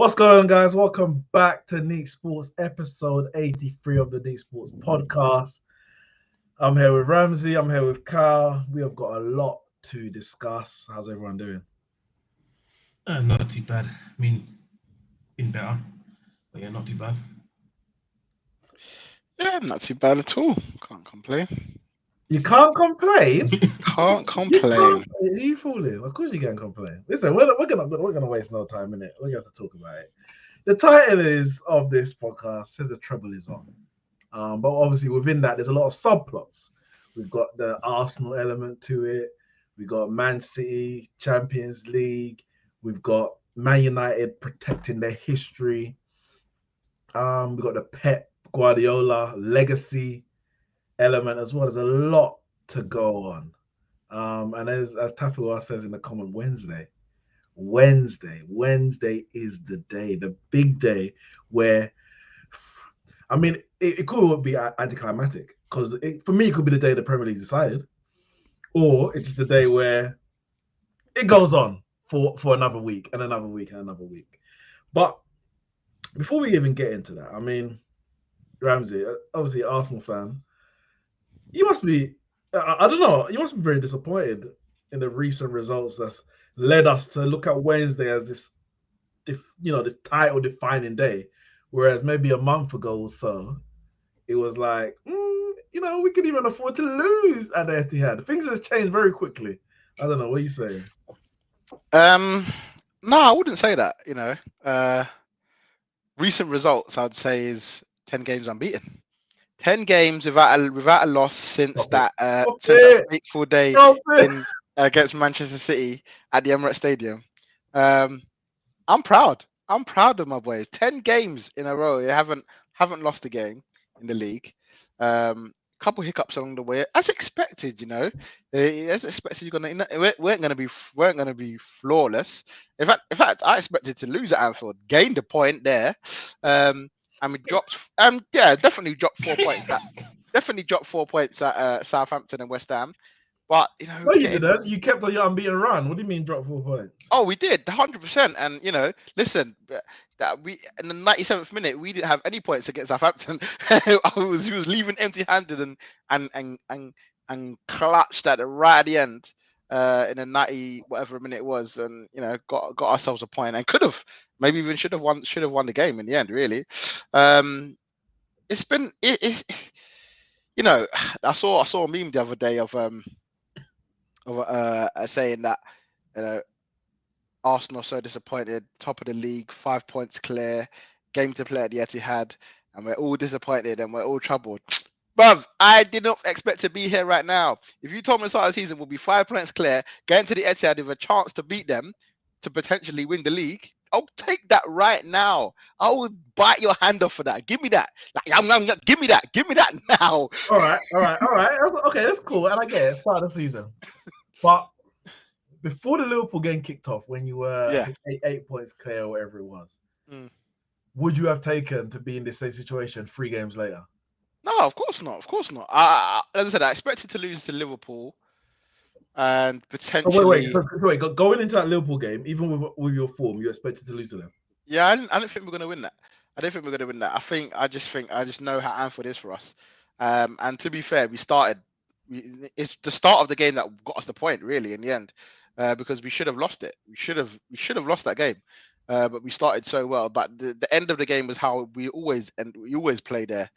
What's going on, guys? Welcome back to Neeks Sports, episode 83 of the Neeks Sports podcast. I'm here with Ramsey. I'm here with Kyle. We have got a lot to discuss. How's everyone doing? Not too bad. I mean, been better, but yeah, not too bad. Yeah, not too bad at all. Can't complain. You can't complain. Can't complain. Are you fooling? Of course you can't complain. Listen, we're gonna waste no time in it. We're gonna have to talk about it. The title of this podcast says the treble is on. But obviously within that, there's a lot of subplots. We've got the Arsenal element to it. We've got Man City, Champions League. We've got Man United protecting their history. We've got the Pep Guardiola legacy element as well. There's a lot to go on. And as Tafiwa says in the comment, Wednesday is the day, the big day where, I mean, it could be anticlimactic because for me, it could be the day the Premier League decided, or it's the day where it goes on for another week and another week and another week. But before we even get into that, I mean, Ramsey, obviously Arsenal fan, you must be, I don't know, you must be very disappointed in the recent results that's led us to look at Wednesday as this, the title defining day. Whereas maybe a month ago or so, it was like, we could even afford to lose at the Etihad. Things have changed very quickly. I don't know. What are you saying? No, I wouldn't say that. Recent results, I'd say, is 10 games unbeaten. 10 games without a loss since that fateful day against Manchester City at the Emirates Stadium. I'm proud. I'm proud of my boys. 10 games in a row. They haven't lost a game in the league. Couple hiccups along the way, as expected. As expected, we weren't gonna be flawless. In fact, I expected to lose at Anfield, gained a point there, and we dropped. Definitely dropped 4 points. Definitely dropped 4 points at Southampton and West Ham. But no, you didn't. You kept on your unbeaten run. What do you mean drop 4 points? Oh, we did 100%. And listen, that we in the 97th minute we didn't have any points against Southampton. He was leaving empty-handed and clutched at right at the end in the 90 whatever minute it was, and got ourselves a point and could have maybe even should have won the game in the end. Really, it's been I saw a meme the other day of saying that Arsenal are so disappointed, top of the league, 5 points clear, game to play at the Etihad, and we're all disappointed and we're all troubled. Bruv, I did not expect to be here right now. If you told me the start of the season will be 5 points clear, getting to the Etihad with a chance to beat them to potentially win the league, I'll take that right now. I will bite your hand off for that. Give me that. Give me that. Give me that now. All right. Okay, that's cool. And I get it. Start of the season. But before the Liverpool game kicked off, when you were 8 points clear or whatever it was, would you have taken to be in the same situation 3 games later? No, of course not. Of course not. As I said, I expected to lose to Liverpool. And potentially. Wait. Going into that Liverpool game, even with your form, you expected to lose to them. Yeah, I don't think we're going to win that. I just know how Anfield is for us. And to be fair, it's the start of the game that got us the point, really, in the end, because we should have lost it. We should have lost that game, but we started so well. But the end of the game was how we always play there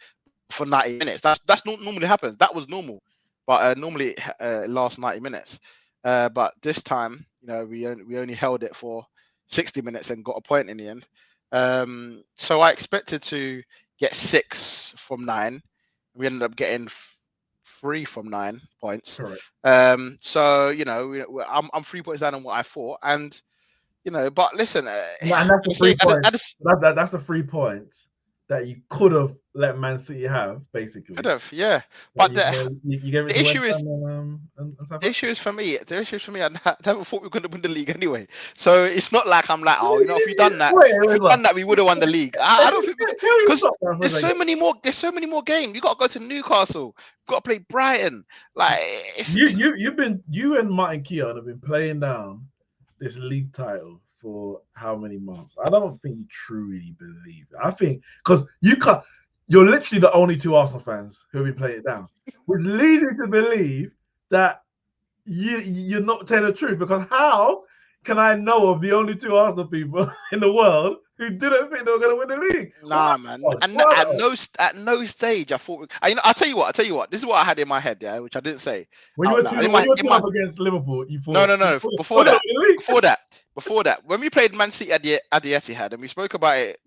for 90 minutes. That's not normally happens. That was normal. But normally it lasts 90 minutes. But this time, we only held it for 60 minutes and got a point in the end. So I expected to get 6 from 9. We ended up getting 3 from 9 points. Correct. So I'm 3 points down on what I thought, and but listen, and that's the 3 points. That's the 3 points that you could have let Man City have, basically. Could have, yeah. But the issue is for me. The issue is for me. I never thought we were going to win the league anyway. So it's not like I'm like, if we done that, we would have won the league. I don't think because there's so many more. There's so many more games. You got to go to Newcastle. You got to play Brighton. Like you and Martin Keown have been playing down this league title for how many months. I don't think you truly believe it. I think because you can't. You're literally the only two Arsenal fans who have been playing it down, which leads me to believe that you're not telling the truth. Because how can I know of the only two Arsenal people in the world who didn't think they were going to win the league? Nah, man. And at no stage I thought. I'll tell you what. This is what I had in my head, yeah, which I didn't say. When you were two up against Liverpool, you thought no. Before that, when we played Man City at the Etihad, and we spoke about it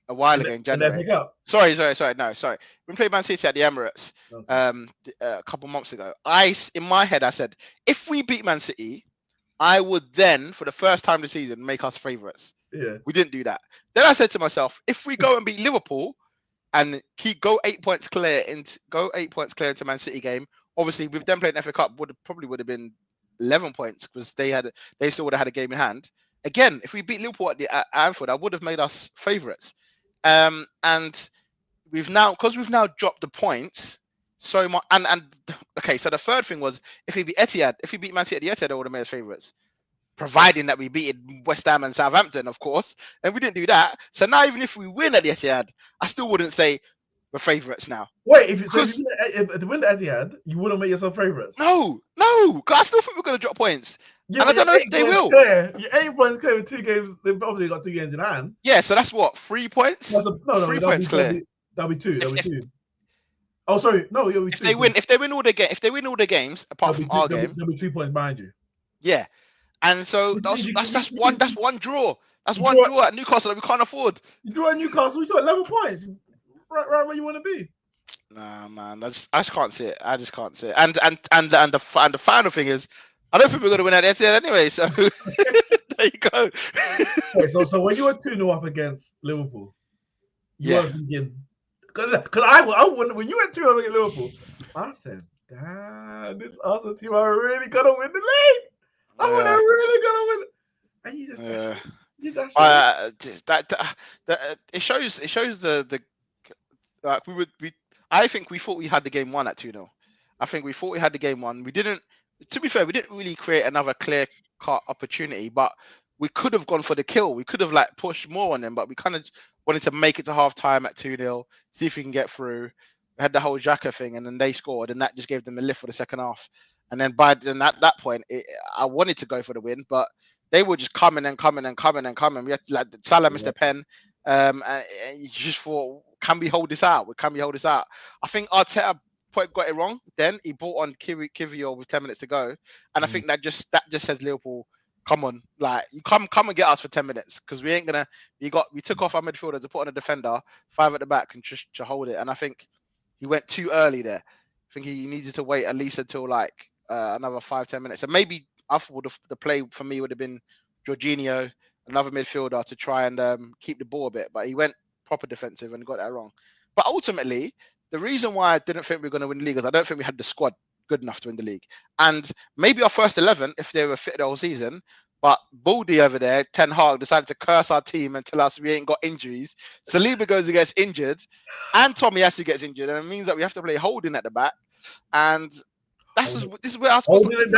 a while ago in January. Sorry. No, sorry. We played Man City at the Emirates a couple months ago. In my head, I said, if we beat Man City, I would then, for the first time this season, make us favourites. Yeah. We didn't do that. Then I said to myself, if we go and beat Liverpool and go 8 points clear into Man City game, obviously with them playing FA Cup would have been 11 points because they still would have had a game in hand. Again, if we beat Liverpool at Anfield, I would have made us favourites. And we've now dropped the points so much. And okay, so the third thing was if we beat Man City at the Etihad, I would have made us favourites, providing that we beat West Ham and Southampton, of course. And we didn't do that. So now even if we win at the Etihad, I still wouldn't say we're favourites now. Wait, if you win the Etihad, you wouldn't make yourself favourites? No, because I still think we're going to drop points. Yeah, and I don't know if they will. You're 8 points clear with 2 games. They've obviously got 2 games in hand. Yeah, so that's what, 3 points? No, 3 points clear. That'll be 2. Oh, sorry. No, it'll be 2. If they win all the games apart from our game, there'll be 2 points behind you. Yeah, and so that's one draw. That's one draw at Newcastle that we can't afford. You draw at Newcastle, you got 11 points. Right where you want to be. Nah, man, I just can't see it. And the final thing is, I don't think we're gonna win at Etihad anyway. So there you go. Okay, so when you were 2-0 up against Liverpool, you weren't thinking, because I wouldn't. When you went 2-0 against Liverpool, I said, "Damn, this Arsenal team are really gonna win the league. I would have really gonna win." And you just it shows the like I think we thought we had the game won at 2-0. I think we thought we had the game won. We didn't. To be fair, we didn't really create another clear-cut opportunity, but we could have gone for the kill. We could have pushed more on them, but we kind of wanted to make it to half-time at 2-0, see if we can get through. We had the whole Xhaka thing, and then they scored, and that just gave them a lift for the second half. And then at that point, I wanted to go for the win, but they were just coming. We had Salah missed a pen, and you just thought, can we hold this out? I think Arteta got it wrong. Then he brought on Kivior with 10 minutes to go, and I think that just says Liverpool, come on, you come and get us for 10 minutes because we ain't gonna. We took off our midfielder to put on a defender, 5 at the back, and just to hold it. And I think he went too early there. I think he needed to wait at least until another 5-10 minutes. And maybe I thought the play for me would have been Jorginho, another midfielder, to try and keep the ball a bit. But he went proper defensive and got that wrong. But ultimately, the reason why I didn't think we were going to win the league is I don't think we had the squad good enough to win the league. And maybe our first 11, if they were fit the whole season, but Baldy over there, Ten Hag, decided to curse our team and tell us we ain't got injuries. Saliba goes and gets injured, and Tomiyasu gets injured, and it means that we have to play holding at the back. And this is where I was holding it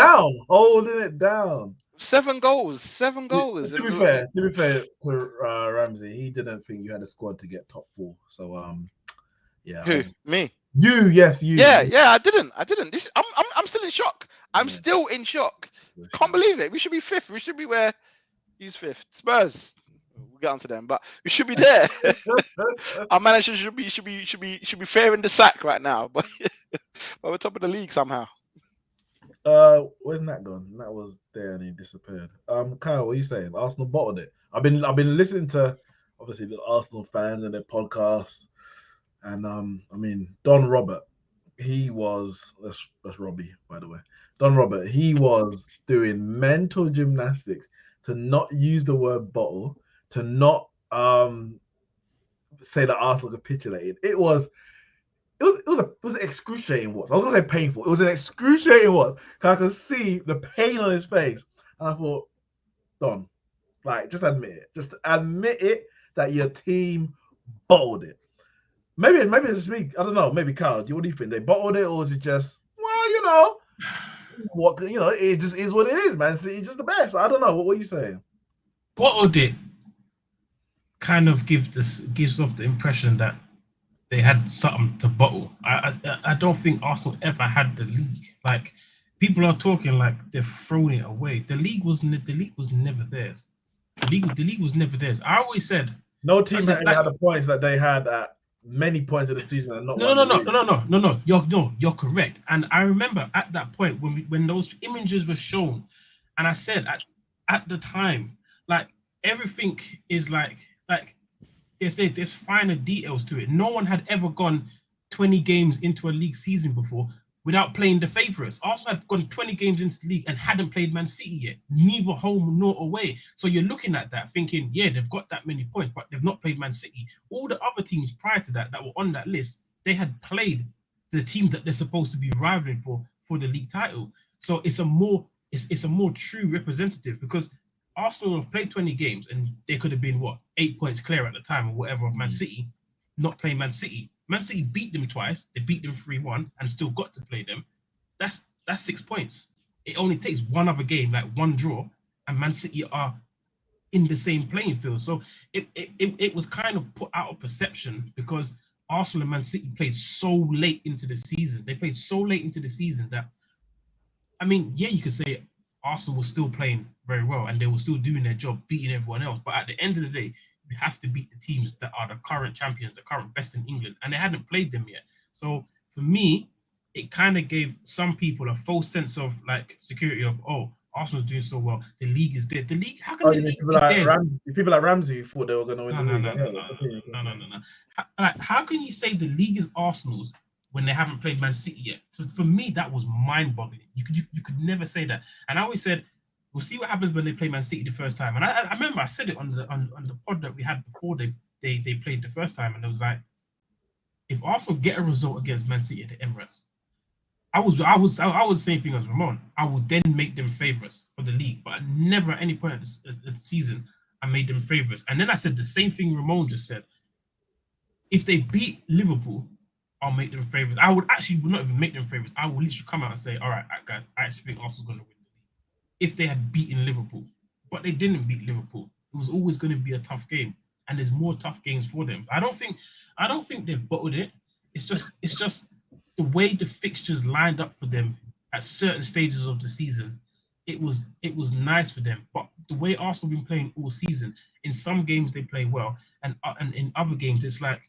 down. 7 goals. To be fair to Ramsey, he didn't think you had a squad to get top 4. So yeah. Who? Me? You? Yes, you. Yeah. I didn't. I'm still in shock. I'm still in shock. Can't believe it. We should be 5th. We should be where? Who's 5th? Spurs. We'll get onto them, but we should be there. Our manager should be fair in the sack right now, but we're top of the league somehow. Where's Nat gone? Nat was there and he disappeared. Kyle, what are you saying? Arsenal bottled it. I've been listening to obviously the Arsenal fans and their podcasts, and I mean Don Robert, he was that's Robbie, by the way. Don Robert, he was doing mental gymnastics to not use the word bottle, to not say that Arsenal capitulated. It was an excruciating watch. I was gonna say painful. It was an excruciating watch. I could see the pain on his face, and I thought, Don, just admit it. Just admit it that your team bottled it. Maybe it's just me. I don't know. Maybe Carl. What do you think? They bottled it, or is it just what it just is what it is, man. It's just the best. I don't know. What are you saying? bottled it kind of gives off the impression that they had something to bottle. I don't think Arsenal ever had the league. Like people are talking like they've thrown it away. The league was never theirs. The league was never theirs. I always said No team said, had like, had the points that they had at many points of the season and not no, won no, the no, league. no, no, no, no. You're correct. And I remember at that point when those images were shown, and I said at the time, like everything is like there's finer details to it. No one had ever gone 20 games into a league season before without playing the favourites. Arsenal had gone 20 games into the league and hadn't played Man City yet, neither home nor away. So you're looking at that thinking, yeah, they've got that many points, but they've not played Man City. All the other teams prior to that were on that list, they had played the teams that they're supposed to be rivaling for the league title. So it's a more true representative because Arsenal have played 20 games and they could have been 8 points clear at the time or whatever of Man City, not playing Man City. Man City beat them twice. They beat them 3-1 and still got to play them. That's 6 points. It only takes one other game, like one draw, and Man City are in the same playing field. So it was kind of put out of perception because Arsenal and Man City played so late into the season. They played so late into the season that, I mean, yeah, you could say Arsenal was still playing very well and they were still doing their job, beating everyone else. But at the end of the day, you have to beat the teams that are the current champions, the current best in England, and they hadn't played them yet. So for me, it kind of gave some people a false sense of like security of, oh, Arsenal's doing so well. The league is there. The league, how can Oh, the you mean league people be like theirs? Ramsey who thought they were going to win No, the no, league? no, no, no, no, no, no, no. Like, how can you say the league is Arsenal's when they haven't played Man City yet? So for me, that was mind-boggling. You could never say that. And I always said, we'll see what happens when they play Man City the first time. And I remember I said it on the pod that we had before they played the first time, and it was like, if Arsenal get a result against Man City at the Emirates, I was the same thing as Ramon. I would then make them favourites for the league, but never at any point of the season I made them favourites. And then I said the same thing Ramon just said. If they beat Liverpool, I'll make them favourites. I would not even make them favourites. I would literally come out and say, all right, guys, I actually think Arsenal's going to win the league. If they had beaten Liverpool, but they didn't beat Liverpool, it was always going to be a tough game, and there's more tough games for them. I don't think they've bottled it. It's just the way the fixtures lined up for them at certain stages of the season. It was nice for them, but the way Arsenal been playing all season, in some games they play well, and in other games it's like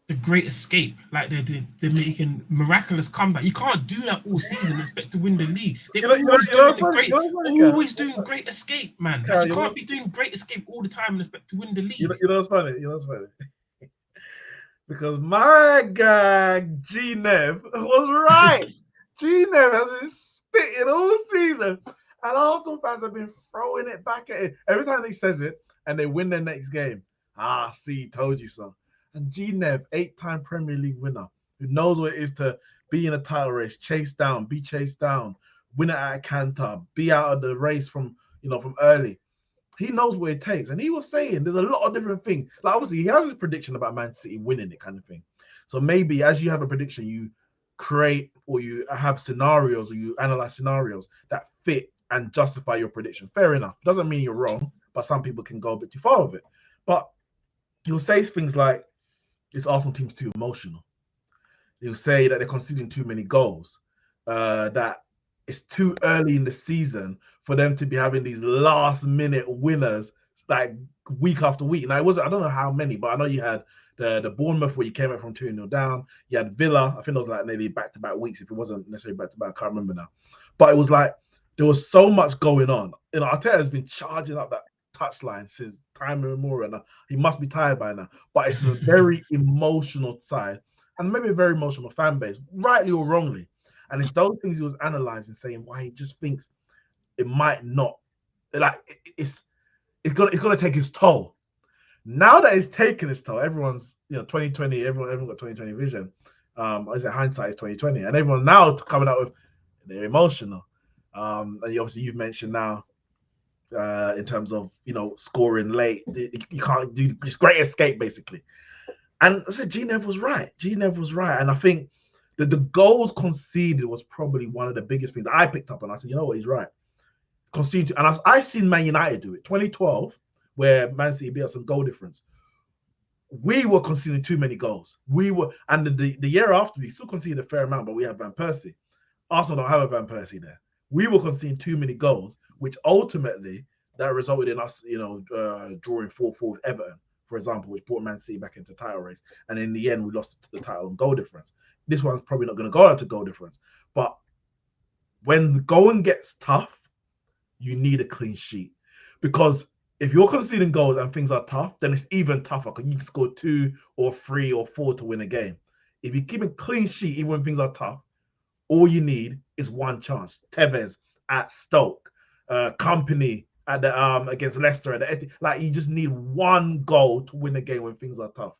the great escape. Like they're making miraculous comeback. You can't do that all season and expect to win the league. They're always doing great escape, man. Like, you can't be doing great escape all the time and expect to win the league. You know what's funny? Because my guy G Nev was right. G Nev has been spitting all season, and Arsenal fans have been throwing it back at it every time he says it, and they win their next game. See, told you so. And G Nev, 8-time Premier League winner, who knows what it is to be in a title race, be chased down, win it at a canter, be out of the race from early. He knows what it takes. And he was saying there's a lot of different things. Like, obviously, he has his prediction about Man City winning it kind of thing. So maybe as you have a prediction, you create or you have scenarios or you analyze scenarios that fit and justify your prediction. Fair enough. Doesn't mean you're wrong, but some people can go a bit too far with it. But he'll say things like, this Arsenal team's too emotional. He'll say that they're conceding too many goals, that it's too early in the season for them to be having these last-minute winners like week after week. Now, I don't know how many, but I know you had the Bournemouth where you came out from 2-0 down. You had Villa. I think it was like maybe back-to-back weeks. If it wasn't necessarily back-to-back, I can't remember now. But it was like there was so much going on. Arteta has been charging up that touchline since time immemorial. Now, he must be tired by now. But it's a very emotional side and maybe a very emotional fan base, rightly or wrongly. And it's those things he was analyzing, saying why he just thinks it might not, like it's gonna take its toll. Now that it's taken its toll, everyone's 2020, everyone got 2020 vision. I say hindsight is 2020, and everyone now coming out with they're emotional. And obviously you've mentioned now in terms of scoring late, you can't do this great escape basically. And I said G Nev was right. And I think that the goals conceded was probably one of the biggest things I picked up on. I said, you know what, he's right. conceding, and I've seen Man United do it. 2012, where Man City beat us on goal difference. We were conceding too many goals. And the year after, we still conceded a fair amount, but we had Van Persie. Arsenal don't have a Van Persie there. We were conceding too many goals, which ultimately that resulted in us, drawing 4-4 with Everton, for example, which brought Man City back into the title race. And in the end, we lost the title on goal difference. This one's probably not going to go out to goal difference. But when the going gets tough, you need a clean sheet. Because if you're conceding goals and things are tough, then it's even tougher because you can score 2 or 3 or 4 to win a game. If you keep a clean sheet, even when things are tough, all you need is one chance. Tevez at Stoke, Company at the against Leicester at the like you just need one goal to win a game when things are tough.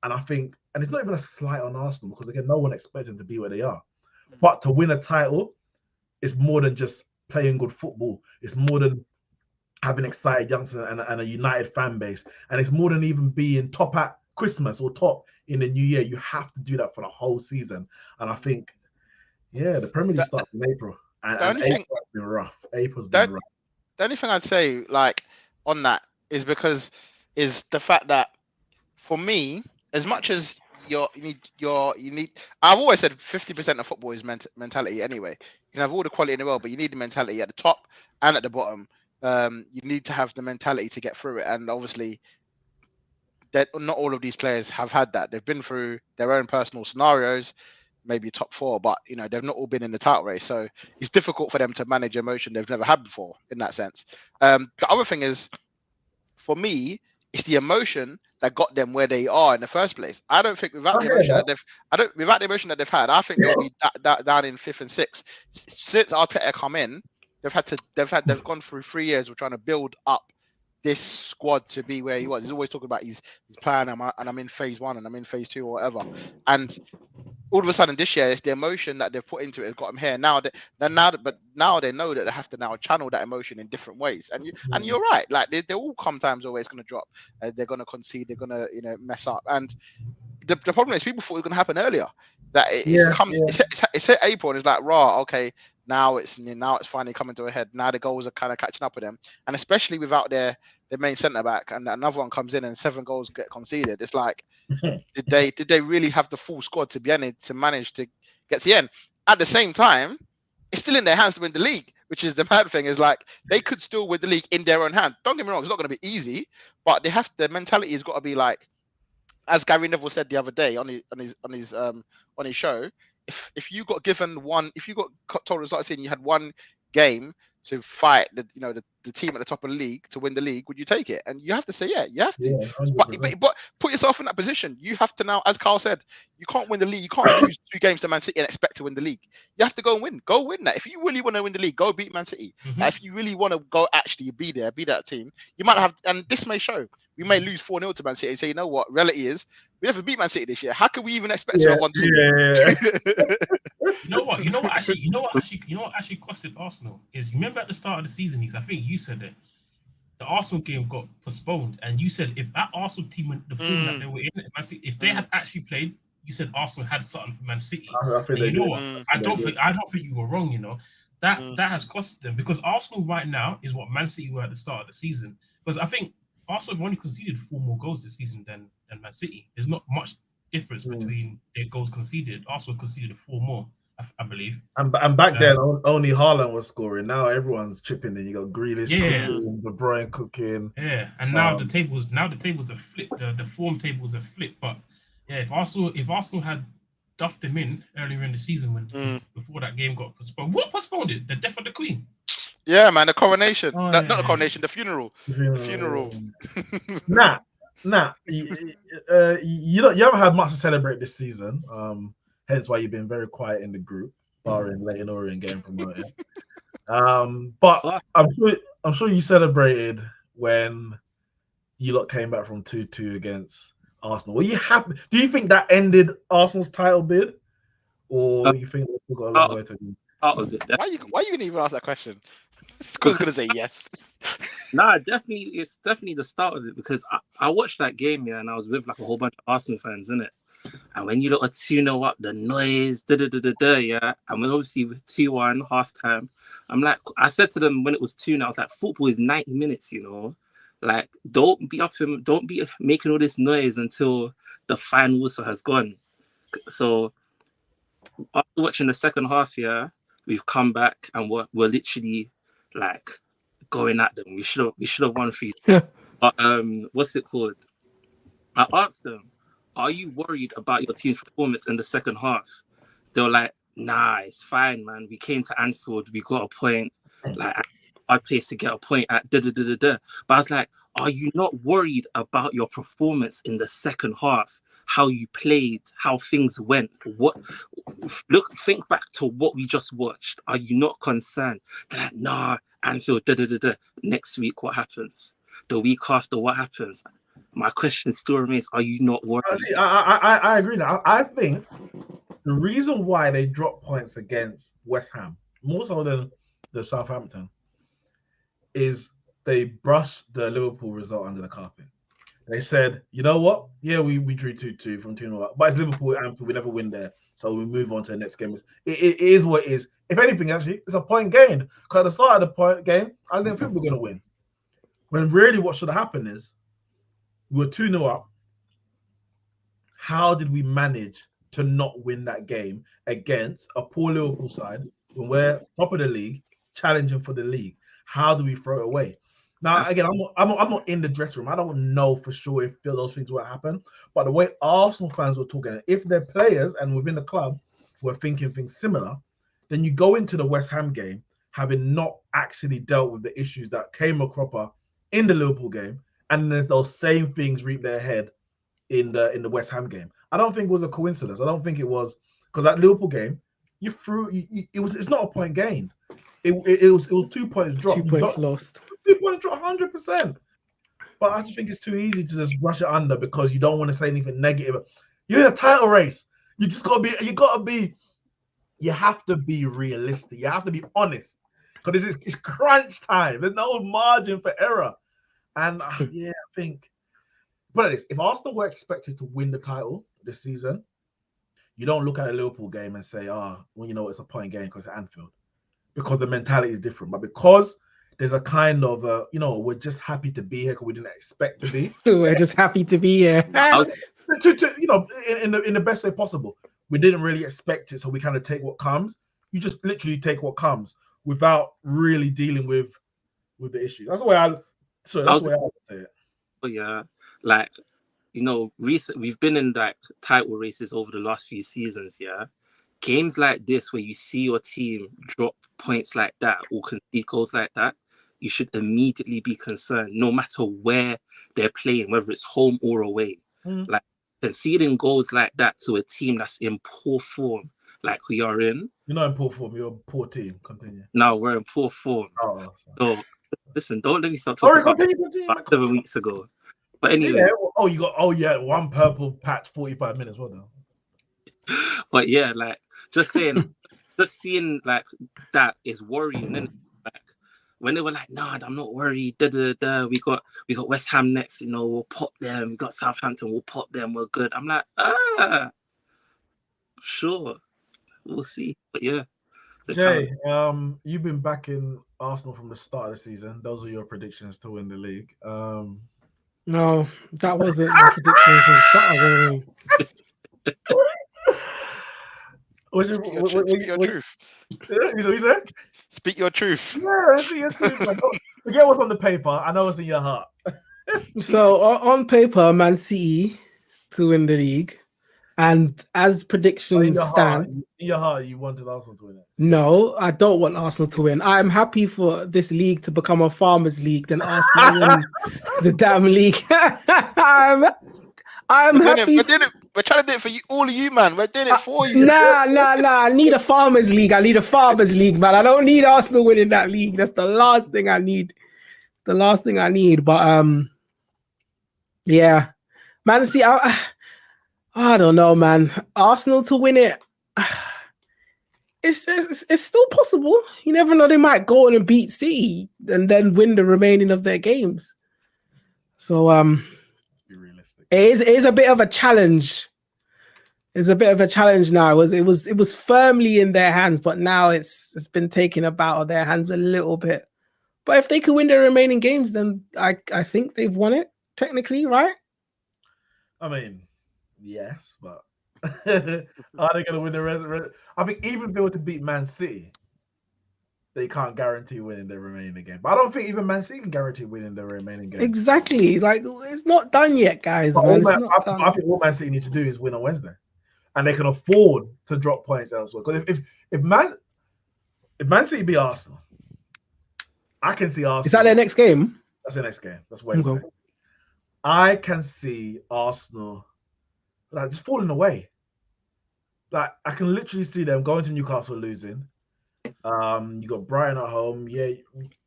And I think, and it's not even a slight on Arsenal because again, no one expects them to be where they are. But to win a title is more than just playing good football. It's more than having excited youngsters and a united fan base. And it's more than even being top at Christmas or top in the new year. You have to do that for the whole season. And I think, yeah, the Premier League starts in April. And April's been rough. April's been rough. The only thing I'd say, like, on that is the fact that for me, as much as you need, I've always said 50% of football is mentality anyway. You can have all the quality in the world, but you need the mentality at the top and at the bottom. You need to have the mentality to get through it. And obviously, that not all of these players have had that. They've been through their own personal scenarios, maybe top 4, but they've not all been in the title race. So it's difficult for them to manage emotion they've never had before in that sense. The other thing is, for me, it's the emotion that got them where they are in the first place. I don't think without the emotion that they've had, I think they'll be down in 5th and 6th. Since Arteta come in, they've gone through 3 years of trying to build up this squad to be where he was. He's always talking about his plan, and I'm in phase 1 and I'm in phase 2 or whatever. And all of a sudden this year, it's the emotion that they've put into it has got them here. Now they know that they have to now channel that emotion in different ways. And you're right. Like there will come times where it's going to drop. They're going to concede. They're going to mess up. And the problem is people thought it was going to happen earlier. That it's hit April and it's like okay. Now it's finally coming to a head. Now the goals are kind of catching up with them, and especially without their main centre back, and another one comes in and 7 goals get conceded. It's like, did they really have the full squad to manage to get to the end? At the same time, it's still in their hands to win the league, which is the bad thing. Is like they could still win the league in their own hand. Don't get me wrong; it's not going to be easy, but the mentality has got to be like, as Gary Neville said the other day on his show. If you got given one, if you got told as I said, you had one game to fight the team at the top of the league to win the league, would you take it? And you have to say, yeah, you have to. Yeah, but put yourself in that position. You have to now, as Carl said, you can't win the league. You can't lose 2 games to Man City and expect to win the league. You have to go and win. Go win that. If you really want to win the league, go beat Man City. Mm-hmm. If you really want to go actually be that team, you might have, and this may show, we may lose 4-0 to Man City and say, you know what, reality is, we never beat Man City this year. How can we even expect to have won 2? You know what actually costed Arsenal is, remember at the start of the season, I think you said it, the Arsenal game got postponed, and you said if that Arsenal team, the form that they were in, Man City, if they had actually played, you said Arsenal had something for Man City. I don't think you were wrong. That has costed them, because Arsenal right now is what Man City were at the start of the season. Because I think Arsenal have only conceded 4 more goals this season than Man City. There's not much difference between their goals conceded. Arsenal conceded 4 more, I believe. And back then, only Haaland was scoring. Now everyone's chipping in. You got Grealish cooking, De Bruyne cooking. Yeah, and now the tables are flipped. The form tables are flipped. But yeah, if Arsenal had duffed them in earlier in the season before that game got postponed. What postponed it? The death of the Queen. Yeah, man, the coronation. Not the coronation, the funeral. The funeral. You haven't had much to celebrate this season. Hence why you've been very quiet in the group, barring Leighton Orient getting promoted. But I'm sure you celebrated when you lot came back from 2-2 against Arsenal. Were you happy? Do you think that ended Arsenal's title bid, or you think we've got a long way to go? Why are you gonna even ask that question? Scott's gonna say yes. Nah, it's definitely the start of it, because I watched that game, and I was with like a whole bunch of Arsenal fans, innit? And when you look at 2-0 up, the noise, yeah. And when obviously with 2-1 half time, I'm like, I said to them when it was 2-0, I was like, football is 90 minutes, you know. Like, don't be making all this noise until the final whistle has gone. So after watching the second half, yeah, we've come back and we're literally like going at them. We should have won 3. But what's it called? I asked them, are you worried about your team's performance in the second half? They were like, nah, it's fine, man. We came to Anfield, we got a point. Like, our place to get a point at But I was like, are you not worried about your performance in the second half? How you played, how things went? Think back to what we just watched. Are you not concerned? They're like, nah, Anfield, Next week, what happens? The week after, what happens? My question still remains, are you not worried? I agree now. I think the reason why they dropped points against West Ham, more so than the Southampton, is they brushed the Liverpool result under the carpet. They said, you know what? Yeah, we drew 2-2 from 2-0, but it's Liverpool and Anfield, we never win there. So we move on to the next game. It is what it is. If anything, actually, it's a point gained. Because at the start of the point game, I didn't think we were going to win. When really what should have happened is we were 2-0 up. How did we manage to not win that game against a poor Liverpool side when we're top of the league, challenging for the league? How do we throw it away? Now, again, I'm not in the dressing room. I don't know for sure if those things will happen. But the way Arsenal fans were talking, if their players and within the club were thinking things similar, then you go into the West Ham game having not actually dealt with the issues that came across in the Liverpool game, and then those same things reap their head in the West Ham game. I don't think it was a coincidence. I don't think it was, because that Liverpool game, it's not a point gained. It was 2 points dropped. 2 points lost. 2 points dropped, 100%. But I just think it's too easy to just brush it under because you don't want to say anything negative. You're in a title race. You have to be realistic. You have to be honest, because it's crunch time. There's no margin for error. And yeah, I think, but if Arsenal were expected to win the title this season, you don't look at a Liverpool game and say, it's a point game because it's Anfield, because the mentality is different. But because there's a kind of, we're just happy to be here because we didn't expect to be. We're just happy to be here. in the best way possible. We didn't really expect it, so we kind of take what comes. You just literally take what comes without really dealing with the issue. That's the way I would say it. Oh yeah, like, we've been in like title races over the last few seasons. Yeah, games like this where you see your team drop points like that or concede goals like that, you should immediately be concerned, no matter where they're playing, whether it's home or away. Like, conceding goals like that to a team that's in poor form, like we are in. You're not in poor form. You're a poor team. Continue. No, we're in poor form. Oh, so listen, don't let me start talking about 7 weeks ago. But anyway. Yeah, one purple patch, 45 minutes. Well done. But yeah, like, just seeing like that is worrying. And like when they were like, "Nah, I'm not worried. We got West Ham next. We'll pop them. We got Southampton. We'll pop them. We're good." I'm like, sure, we'll see. But yeah, Jay, you've been backing Arsenal from the start of the season. Those are your predictions to win the league. No, that wasn't my prediction from the start of the Speak your truth. You said? Speak your truth. Yeah, speak your truth. Forget what's on the paper. I know what's in your heart. So on paper, Man City to win the league, and as predictions stand, in your heart, you wanted Arsenal to win it. No, I don't want Arsenal to win. I'm happy for this league to become a farmers' league than Arsenal win the damn league. I'm happy. We're trying to do it for you, all of you, man. We're doing it for you. Nah. I need a farmers' league. I need a farmers' league, man. I don't need Arsenal winning that league. That's the last thing I need. But yeah, Man City. I don't know, man. Arsenal to win it. It's still possible. You never know. They might go on and beat City and then win the remaining of their games. So be realistic. It is a bit of a challenge It's a bit of a challenge now. It was firmly in their hands, but now it's been taken out of their hands a little bit. But if they can win their remaining games, then I think they've won it technically, right? I mean, yes, but are they going to win the rest? I think even if they were to beat Man City, they can't guarantee winning their remaining game. But I don't think even Man City can guarantee winning their remaining game. Exactly. Like, it's not done yet, guys. Man. It's not done. I think all Man City need to do is win on Wednesday, and they can afford to drop points elsewhere. Because if Man City beat Arsenal, I can see Arsenal. Is that their next game? That's their next game. That's Wednesday. I can see Arsenal like just falling away. Like I can literally see them going to Newcastle losing. You got Brighton at home. Yeah,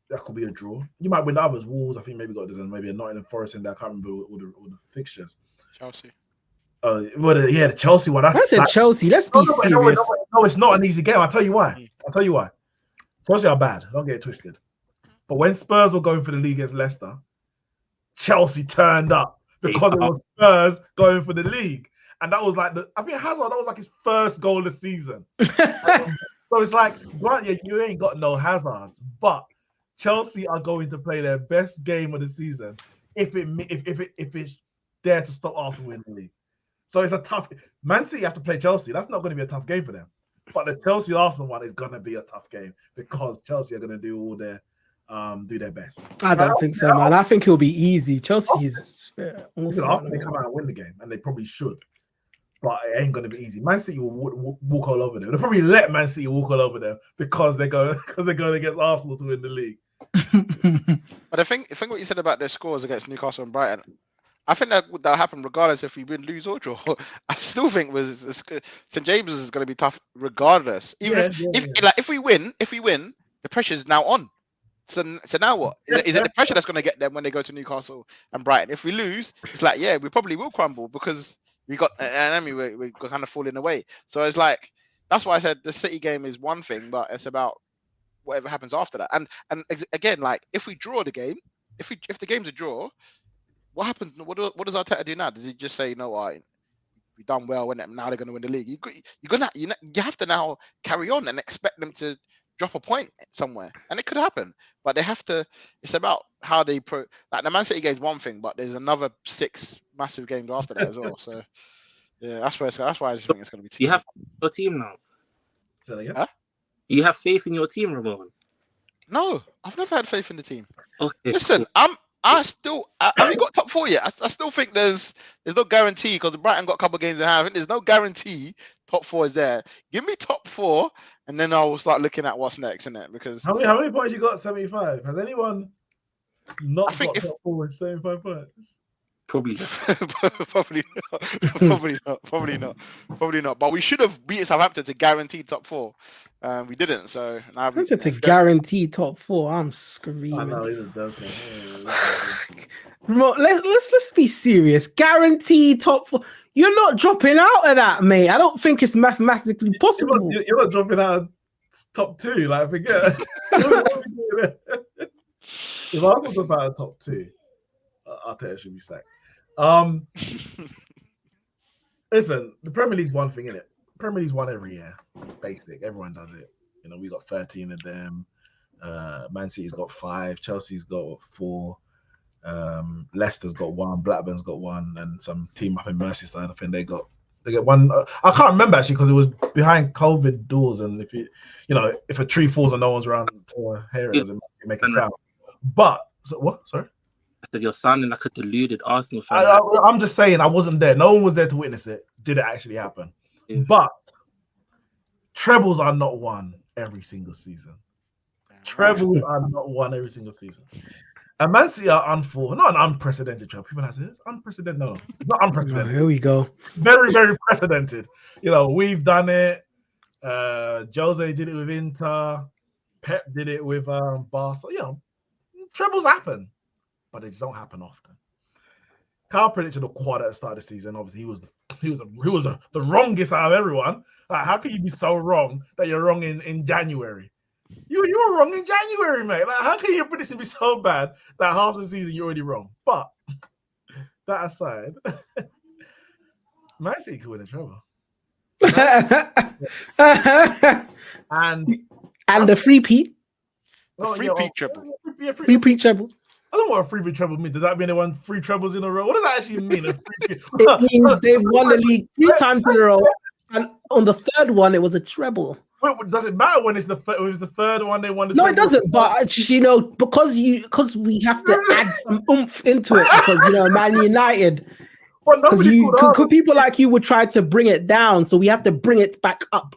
that could be a draw. You might win the others. Wolves, I think maybe maybe a Nottingham Forest in there. I can't remember all the fixtures. Chelsea. The Chelsea one. I said Chelsea. Let's be serious. No, it's not an easy game. I'll tell you why. Chelsea are bad. Don't get it twisted. But when Spurs were going for the league against Leicester, Chelsea turned up because it was Spurs going for the league. And that was like I think Hazard, that was like his first goal of the season. So it's like, Grant, yeah, you ain't got no Hazards, but Chelsea are going to play their best game of the season if it's there to stop Arsenal in the league. So it's a tough. Man City have to play Chelsea. That's not going to be a tough game for them. But the Chelsea Arsenal one is going to be a tough game because Chelsea are going to do all their do their best. I don't think so, man. I think it'll be easy. Chelsea's awful. They come out and win the game, and they probably should. But it ain't going to be easy. Man City will walk all over them. They'll probably let Man City walk all over them because they're going against Arsenal to win the league. But I think what you said about their scores against Newcastle and Brighton, I think that'll happen regardless if we win, lose, or draw. I still think St James is going to be tough regardless. Even if we win, the pressure is now on. So now what? Is it the pressure that's going to get them when they go to Newcastle and Brighton? If we lose, it's like, yeah, we probably will crumble because we got an enemy. We're kind of falling away. So it's like, that's why I said the City game is one thing, but it's about whatever happens after that. And again, like if we draw the game, if the game's a draw, what happens? What does Arteta do now? Does he just say, you know what, we done well, and now they're going to win the league? You have to now carry on and expect them to drop a point somewhere, and it could happen. But they have to. It's about how they like the Man City game is one thing, but there's another 6 massive games after that as well. So yeah, that's why I just think it's going to be. You have your team now. Huh? Do you have faith in your team, Ramon? No, I've never had faith in the team. Okay, listen, cool. Have we got top 4 yet? I still think there's no guarantee because Brighton got a couple of games in hand. I think there's no guarantee top 4 is there. Give me top 4, and then I will start looking at what's next, innit? Because how many points you got? 75. Has anyone not got top 4 with 75 points? Probably not. But we should have beaten Southampton to guarantee top 4. We didn't. So now to guarantee top 4. I'm screaming. I know, it was let's be serious. Guarantee top 4. You're not dropping out of that, mate. I don't think it's mathematically possible. You're not dropping out of top 2. Like, forget. If I was about a top 2, Arteta should be sacked. Listen, the Premier League's one thing, innit? Premier League's one every year. Basic. Everyone does it. You know, we got 13 of them. Man City's got 5. Chelsea's got 4. Leicester's got 1. Blackburn's got 1, and some team up in Merseyside, I think they get 1. I can't remember actually because it was behind COVID doors, and if a tree falls and no one's around to hear it, doesn't make a sound. But what? Sorry. I said you're sounding like a deluded Arsenal fan. I'm just saying I wasn't there. No one was there to witness it. Did it actually happen? Yes. But trebles are not won every single season. Trebles are not won every single season. And Man City are not an unprecedented treble. People have to say it's unprecedented. No, it's not unprecedented. Here we go. Very, very precedented. We've done it. Jose did it with Inter. Pep did it with Barca. Trebles happen, but they just don't happen often. Carl predicted a quad at the start of the season. Obviously, he was the wrongest out of everyone. Like, how can you be so wrong that you're wrong in January? You were wrong in January, mate. Like, how can your prediction be so bad that half the season you're already wrong? But that aside, Man City could win a treble. And the free Pete. Three-peat treble. Free Pete treble. I don't know what a free treble means. Does that mean they won 3 trebles in a row? What does that actually mean? It means they've won the league 3 times in a row, and on the 3rd one, it was a treble. Wait, does it matter when it's the 3rd one they won? No, it doesn't. But because we have to add some oomph into it because Man United. Because people like you would try to bring it down, so we have to bring it back up.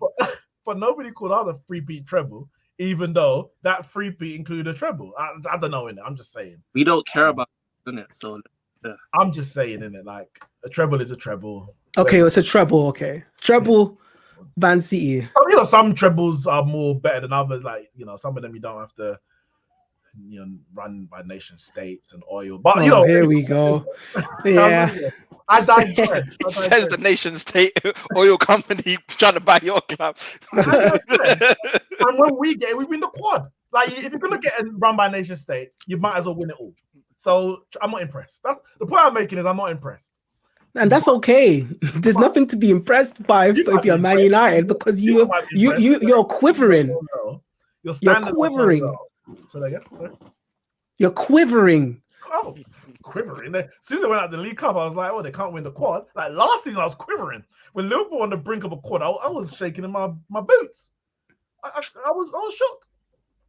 But nobody called out a 3-peat treble, even though that 3-peat included a treble. I don't know, innit? I'm just saying. We don't care about it, innit? So I'm just saying, innit? Like a treble is a treble. Okay, it's a treble. Okay, treble, Man City. Some trebles are more better than others. Like some of them you don't have to. Run by nation states and oil, but here we go. Yeah, I digress. Says the nation state oil company trying to buy your club. And when we win the quad. Like if you're gonna get run by nation state, you might as well win it all. So I'm not impressed. That's the point I'm making. Is I'm not impressed. And that's okay. There's nothing to be impressed by if you're Man United because you're quivering. You're quivering. So again, sorry. You're quivering. Oh, quivering. As soon as I went out the League Cup, I was like, oh, they can't win the quad. Like last season, I was quivering. When Liverpool on the brink of a quad, I was shaking in my boots. I was shook.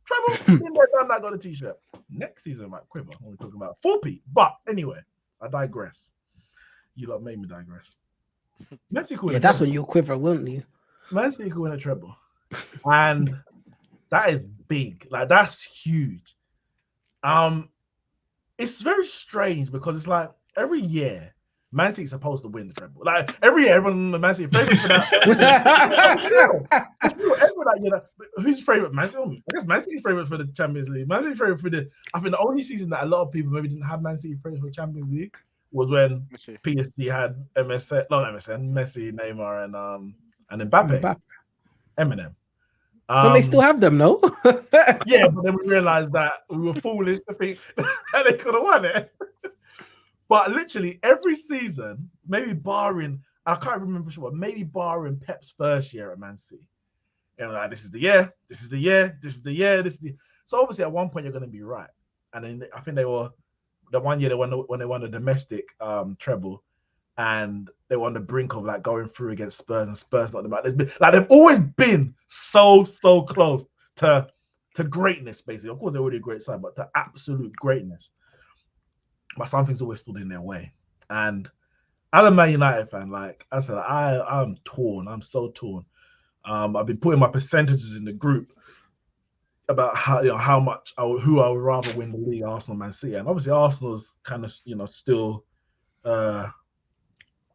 Treble, in there, done that, got a t-shirt. Next season, I might quiver when we're talking about 4-peat. But anyway, I digress. You lot made me digress. Man City could win that's when you'll quiver, won't you? Man City could win a treble. And that is big. Like that's huge. It's very strange because it's like every year Man City's supposed to win the treble. Like every year, everyone Man City favorite for that. Who's favorite? Man City. I guess Man City's favorite for the Champions League. Man City's favorite for I think the only season that a lot of people maybe didn't have Man City favorite for the Champions League was when PSG had Messi, Neymar, and Mbappe. Eminem. Don't they still have them, no? Yeah, but then we realized that we were foolish to think that they could have won it. But literally every season, maybe barring, I can't remember sure, but maybe barring Pep's first year at Man City. Like this is the year. So obviously at one point you're going to be right. And then I think they were the one year when they won the domestic treble. And they were on the brink of like going through against Spurs, and Spurs not them out. They've always been so close to greatness, basically. Of course, they're already a great side, but to absolute greatness. But something's always stood in their way. And as a Man United fan, like I said, I'm torn. I'm so torn. I've been putting my percentages in the group about how much who I would rather win the league, Arsenal, Man City, and obviously Arsenal's kind of still.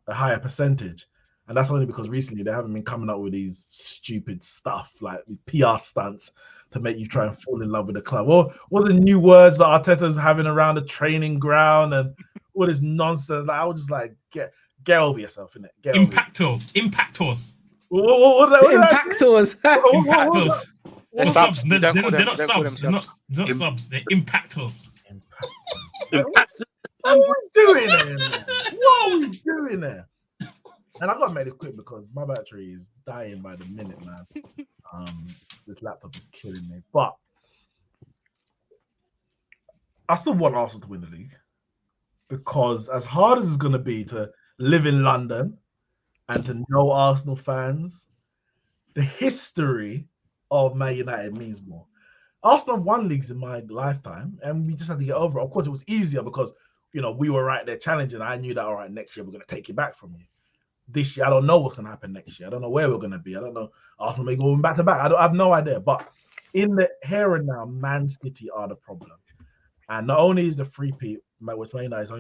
A higher percentage, and that's only because recently they haven't been coming up with these stupid stuff like these PR stunts to make you try and fall in love with the club. Or what the new words that Arteta's having around the training ground and all this nonsense. Like I was just like, get over yourself, innit? Impactors. What Impactors. They're subs. They're not subs. They're not subs. They're impactors. What are we doing there, man? What are we doing there? And I've got to make this quick because my battery is dying by the minute, man. This laptop is killing me. But I still want Arsenal to win the league because as hard as it's going to be to live in London and to know Arsenal fans, the history of Man United means more. Arsenal have won leagues in my lifetime, and we just had to get over it. Of course, it was easier because we were right there challenging. I knew that, all right, next year we're going to take it back from you. This year, I don't know what's going to happen next year. I don't know where we're going to be. I don't know. Arsenal may go back to back. I have no idea. But in the here and now, Man City are the problem. And not only is the 3-peat, which Man United's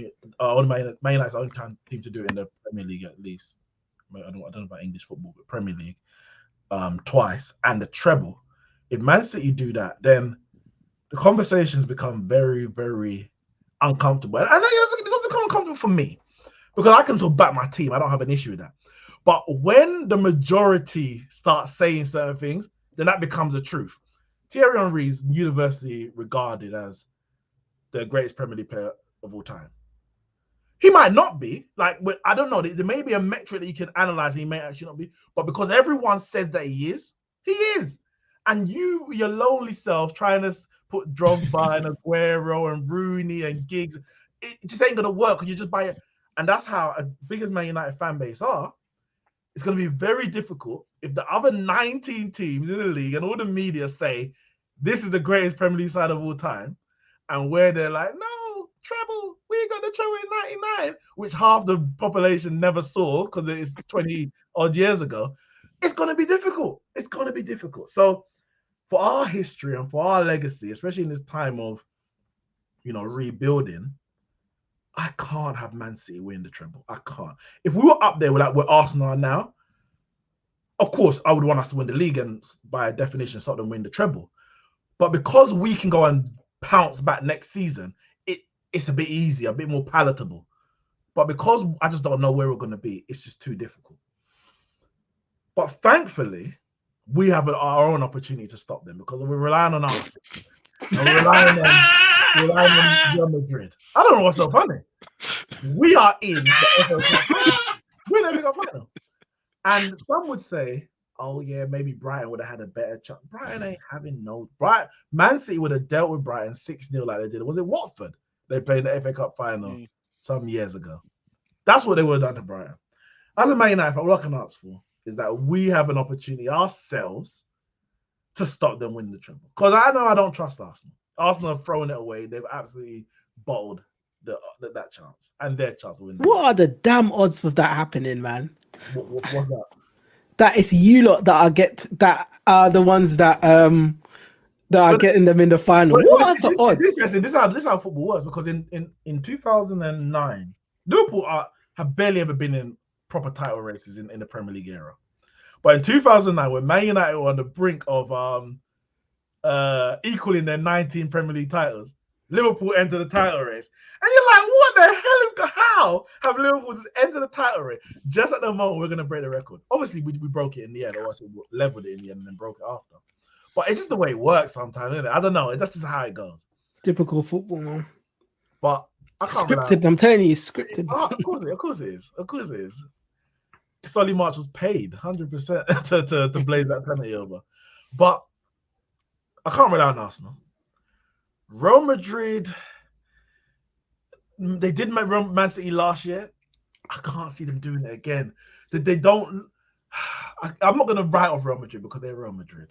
only team to do it in the Premier League at least. I don't know about English football, but Premier League twice, and the treble. If Man City do that, then the conversations become very, very uncomfortable. And it doesn't become uncomfortable for me because I can still back my team. I don't have an issue with that. But when the majority starts saying certain things, then that becomes the truth. Thierry Henry is universally regarded as the greatest Premier League player of all time. He might not be. Like, I don't know. There may be a metric that you can analyze. He may actually not be. But because everyone says that he is, he is. And your lonely self trying to put Drogba and Aguero and Rooney and Giggs, it just ain't gonna work because you just buy it. And that's how, as big as Man United fan base are, it's gonna be very difficult if the other 19 teams in the league and all the media say this is the greatest Premier League side of all time, and where they're like, no, treble, we got the treble in '99, which half the population never saw because it's 20 odd years ago. It's gonna be difficult. It's gonna be difficult. So for our history and for our legacy, especially in this time of, rebuilding, I can't have Man City win the treble. I can't. If we were up there where Arsenal are now, of course, I would want us to win the league and by definition start them win the treble. But because we can go and pounce back next season, it's a bit easier, a bit more palatable. But because I just don't know where we're going to be, it's just too difficult. But thankfully, we have our own opportunity to stop them because we're relying on us. And we're relying on Real Madrid. I don't know what's so funny. We are in the FA Cup final. We're in the FA Cup final. And some would say, oh yeah, maybe Brighton would have had a better chance. Brighton ain't having no. Man City would have dealt with Brighton 6-0 like they did. Was it Watford? They played in the FA Cup final some years ago. That's what they would have done to Brighton. As a Man United, all I can ask for is that we have an opportunity ourselves to stop them winning the treble. Because I know I don't trust Arsenal. Arsenal have thrown it away. They've absolutely bottled that chance and their chance of winning. What are the damn odds of that happening, man? What's that? That it's you lot that are the ones that are getting them in the final. What are the odds? It's interesting. This is how football works, because in 2009, Liverpool have barely ever been in proper title races in the Premier League era. But in 2009, when Man United were on the brink of equaling their 19 Premier League titles, Liverpool entered the title race. And you're like, what the hell how have Liverpool just entered the title race? Just at the moment, we're going to break the record. Obviously, we broke it in the end, or we leveled it in the end and then broke it after. But it's just the way it works sometimes, isn't it? I don't know. That's just how it goes. Typical football, man. But I can't scripted. I'm telling you, scripted. Of course it is. Solly March was paid 100% to blaze that penalty over. But I can't rely on Arsenal. Real Madrid, they did make Man City last year. I can't see them doing it again. They don't. I'm not going to write off Real Madrid because they're Real Madrid.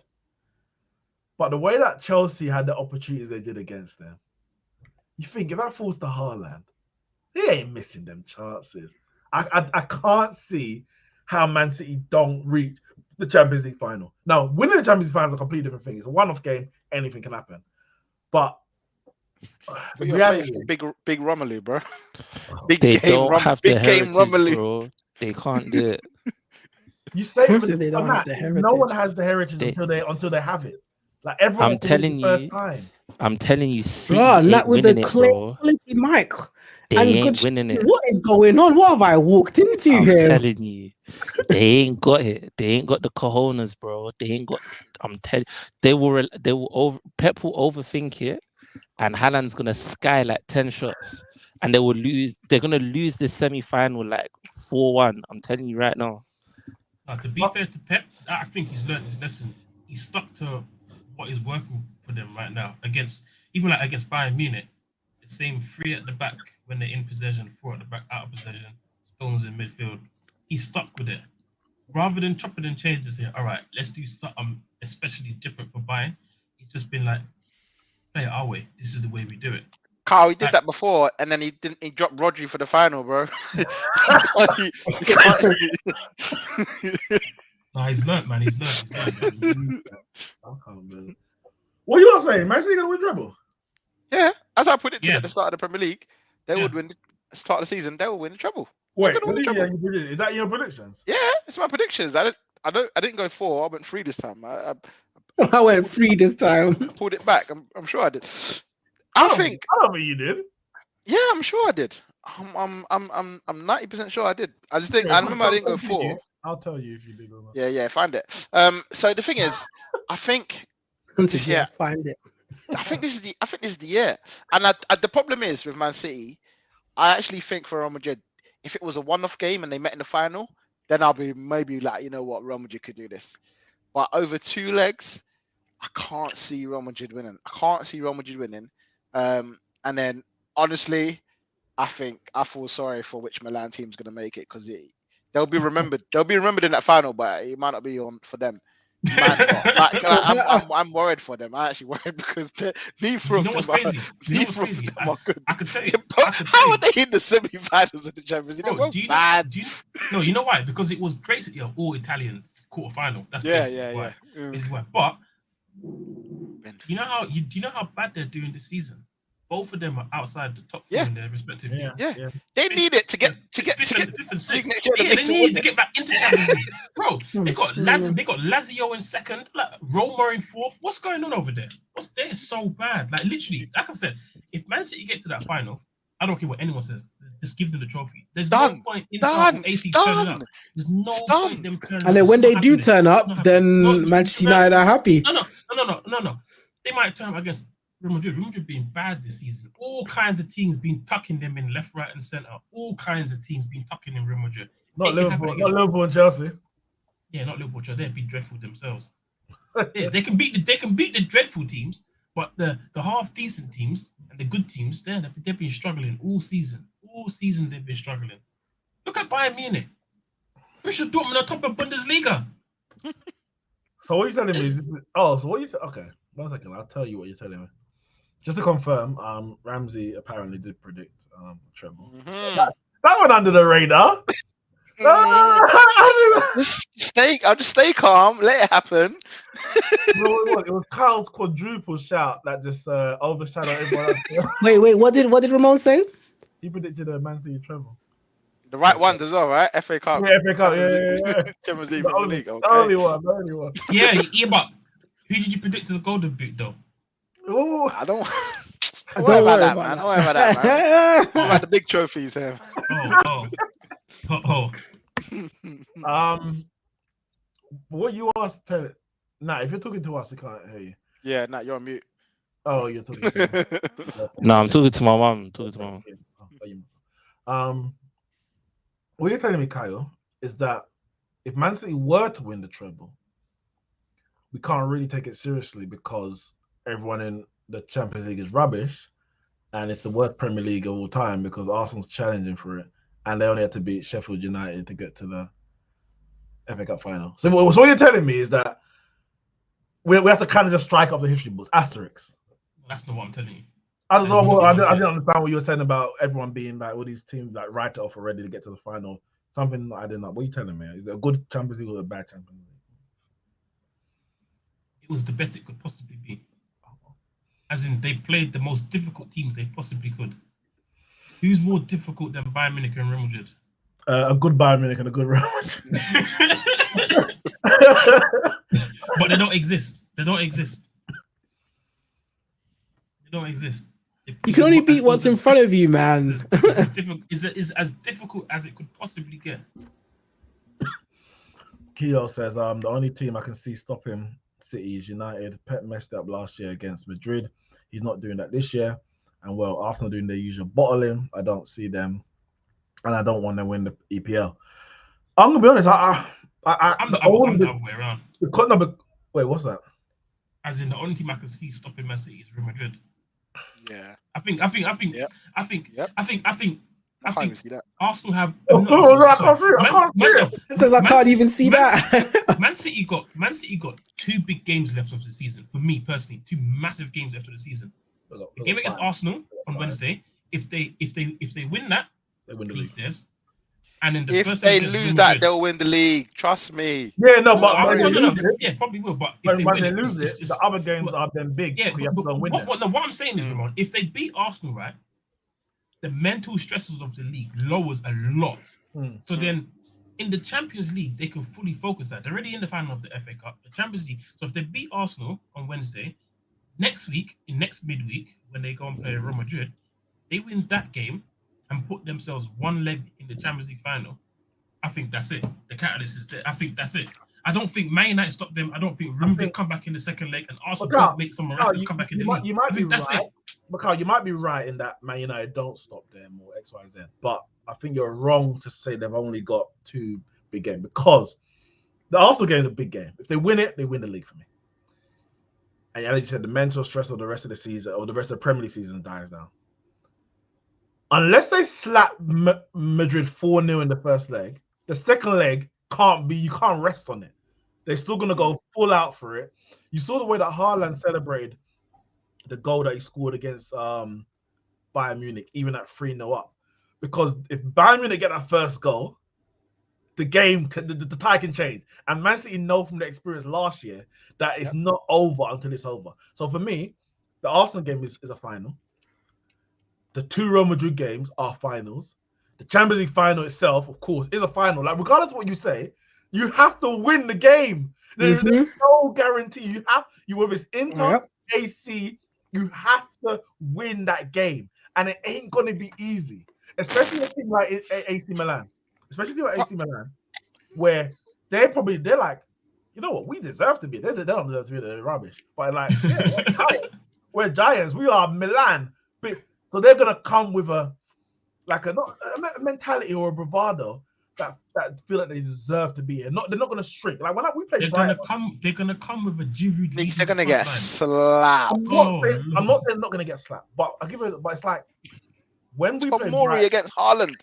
But the way that Chelsea had the opportunities they did against them, you think if that falls to Haaland, he ain't missing them chances. I can't see how Man City don't reach the Champions League final. Now, winning the Champions League final is a completely different thing. It's a one-off game. Anything can happen. But big Romelu, bro. They don't have the heritage, bro. They can't do it. You say they don't have the heritage. No one has the heritage until they have it. Like everyone. I'm telling you, City not with the quality mic. They ain't winning it. What is going on? What have I walked into I'm here? telling you, they ain't got it. They ain't got the cojones, bro. They ain't got. I'm telling. They will Pep will overthink it, and Haaland's gonna sky like 10 shots, and they will lose. They're gonna lose this semi-final like 4-1. I'm telling you right now. To be fair to Pep, I think he's learned his lesson. He's stuck to what is working for them right now against Bayern Munich. The same 3 at the back when they're in possession, 4 at the back out of possession, Stones in midfield. He's stuck with it. Rather than chopping and changing and say, all right, let's do something especially different for Bayern. He's just been like, play it our way. This is the way we do it. Carl, he did that before, and then he dropped Rodri for the final, bro. No, he's learnt, man. He's learnt. What are you not saying? Man City gonna win treble? Yeah, as I predicted at the start of the Premier League, they would win. Start of the season, they will win the treble. Wait, is that your predictions? Yeah, it's my predictions. I didn't go 4. I went 3 this time. I went 3 this time. Pulled it back. I'm sure I did. I don't think you did. Yeah, I'm sure I did. I'm 90% sure I did. I just think I remember I didn't go 4. I'll tell you if you did or not. Yeah, find it. So the thing is, I think find it. I think this is the year. And the problem is with Man City, I actually think for Real Madrid, if it was a one-off game and they met in the final, then I'll be maybe like, you know what, Real Madrid could do this. But over 2 legs, I can't see Real Madrid winning. And then honestly, I feel sorry for which Milan team's going to make it because they'll be remembered. They'll be remembered in that final, but it might not be on for them. I'm worried for them. I'm actually worried because neither You know what's crazy? I could tell you. How are they in the semi-finals of the Champions League? Bro, you know why? Because it was basically an all Italian quarterfinal. That's basically why. This is why. But you know how bad they're doing this season. Both of them are outside the top 4 in their respective league. Yeah. They need it to get fifth and sixth. They need to get back into Champions League. Bro, they got Lazio in second, like Roma in 4th. What's going on over there? They're so bad. Like literally, like I said, if Man City get to that final, I don't care what anyone says. Just give them the trophy. There's no point in AC turning up. There's no point them turning up. And then when they do turn up, then Manchester United are happy. No. They might turn up against Real Madrid being bad this season. All kinds of teams been tucking them in left, right, and centre. All kinds of teams been tucking in Real Madrid. Not Liverpool and Chelsea. Yeah, not Liverpool. They'd be dreadful themselves. Yeah, they can beat the dreadful teams, but the half decent teams and the good teams, they've been struggling all season. All season they've been struggling. Look at Bayern Munich. Borussia Dortmund on top of Bundesliga. So what you're telling me is okay. 1 second, I'll tell you what you're telling me. Just to confirm, Ramsey apparently did predict treble. Mm-hmm. That went under the radar. I'll just stay calm, let it happen. It was Kyle's quadruple shout that just overshadowed everyone else. Wait, what did Ramon say? He predicted a Man City treble. The right ones as well, right? FA Cup. Yeah, FA Cup. Yeah. Champions League. The only one. Yeah, but who did you predict as a golden boot though? Ooh. I don't worry about that, man. Don't worry about that, man. What about the big trophies here? What you asked to tell? Nah, if you're talking to us, we can't hear you. Yeah, nah, you're on mute. Oh, you're talking to No, I'm talking to my mum. What you're telling me, Kyle, is that if Man City were to win the treble, we can't really take it seriously because everyone in the Champions League is rubbish, and it's the worst Premier League of all time because Arsenal's challenging for it, and they only had to beat Sheffield United to get to the FA Cup final. So what you're telling me is that we have to kind of just strike off the history books, asterisks. That's not what I'm telling you. I don't know. I didn't understand what you were saying about everyone being like all these teams like write it off already to get to the final. Something I didn't know. What are you telling me? Is it a good Champions League or a bad Champions League? It was the best it could possibly be. As in, they played the most difficult teams they possibly could. Who's more difficult than Bayern Munich and Real Madrid? A good Bayern Munich and a good Real Madrid. But they don't exist. They don't exist. You can only beat what's in front of you, man. It's as difficult as it could possibly get. Keo says, the only team I can see stopping City is United. Pep messed up last year against Madrid. He's not doing that this year. And well, Arsenal doing their usual bottling. I don't see them. And I don't want to win the EPL. I'm going to be honest. I'm the other way around. Wait, what's that? As in, the only team I can see stopping Man City is Real Madrid. Yeah. I think Yep. I think see that. Arsenal have. It says I can't even see that. Man City got 2 big games left of the season. For me personally, 2 massive games left of the season. The game against Arsenal on Wednesday. If they win that, they win the league. Theirs. And then if they lose that, they'll win the league. Trust me. Yeah, no, yeah, probably will. But if they lose it, the other games are then big. Yeah, what I'm saying is, Ramon, if they beat Arsenal, right, the mental stresses of the league lowers a lot. So then, in the Champions League, they can fully focus that. They're already in the final of the FA Cup, the Champions League. So if they beat Arsenal on Wednesday, next midweek, when they go and play Real Madrid, they win that game and put themselves 1 leg in the Champions League final. I think that's it. The catalyst is there. I think that's it. I don't think Man United stop them. I don't think Real Madrid come back in the second leg and Arsenal don't make some miraculous come back in the league. You might be right. Mikhail, you might be right in that Man United don't stop them or X, Y, Z, but I think you're wrong to say they've only got 2 big games because the Arsenal game is a big game. If they win it, they win the league for me. And as you said, the mental stress of the rest of the season or the rest of the Premier League season dies down. Unless they slap Madrid 4-0 in the first leg, the second leg you can't rest on it. They're still going to go full out for it. You saw the way that Haaland celebrated the goal that he scored against Bayern Munich, even at 3-0 up. Because if Bayern Munich get that first goal, the game, the tie can change. And Man City know from the experience last year that it's not over until it's over. So for me, the Arsenal game is a final. The 2 Real Madrid games are finals. The Champions League final itself, of course, is a final. Like, regardless of what you say, you have to win the game. There's no guarantee. Whether it's Inter, AC, you have to win that game. And it ain't going to be easy. Especially a team like AC Milan. Where they're like, you know what, we deserve to be. They don't deserve to be. They're rubbish. But like, we're giants. We are Milan. So they're gonna come with a mentality or a bravado that feel like they deserve to be here. They're not gonna shrink. Like when we play, they're gonna come with a Giroud. They're gonna get slapped. I'm not saying they're not gonna get slapped, but but it's like when we play Tomori against Haaland.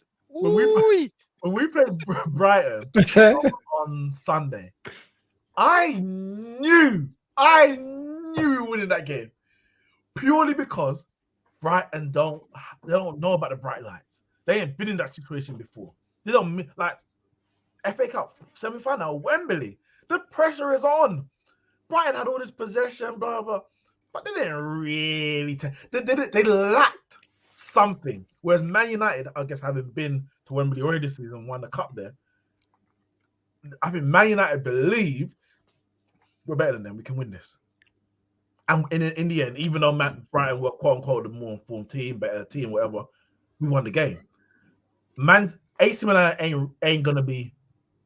When we played Brighton on Sunday, I knew we were winning that game purely because Brighton don't know about the bright lights. They ain't been in that situation before. They don't like FA Cup semi-final, Wembley. The pressure is on. Brighton had all this possession, blah blah, but they didn't really. They lacked something. Whereas Man United, I guess, having been to Wembley already this season, won the cup there. I think Man United believe we're better than them. We can win this. And in the end, even though Brighton were quote unquote the more informed team, better team, whatever, we won the game. AC Milan ain't gonna be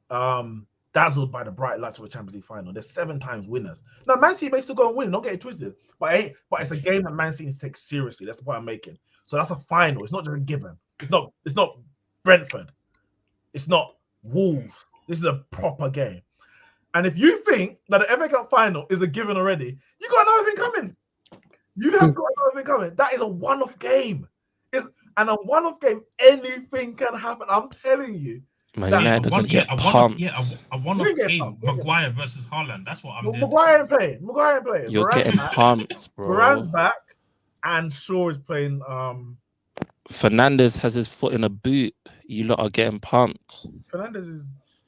dazzled by the bright lights of a Champions League final. They're 7 times winners. Now Man City may still go and win. Don't get it twisted. But it's a game that Man City needs to take seriously. That's the point I'm making. So that's a final. It's not just a given. It's not Brentford. It's not Wolves. This is a proper game. And if you think that the FA Cup final is a given already, you got another thing coming. You have got another thing coming. That is a one-off game. And a one-off game, anything can happen. I'm telling you. Man United are going to get pumped. A one-off game. Maguire versus Haaland. That's what I'm doing. Maguire ain't playing. You're getting pumped, bro. Varane's back, and Shaw is playing. Fernandes has his foot in a boot. You lot are getting pumped. Fernandes is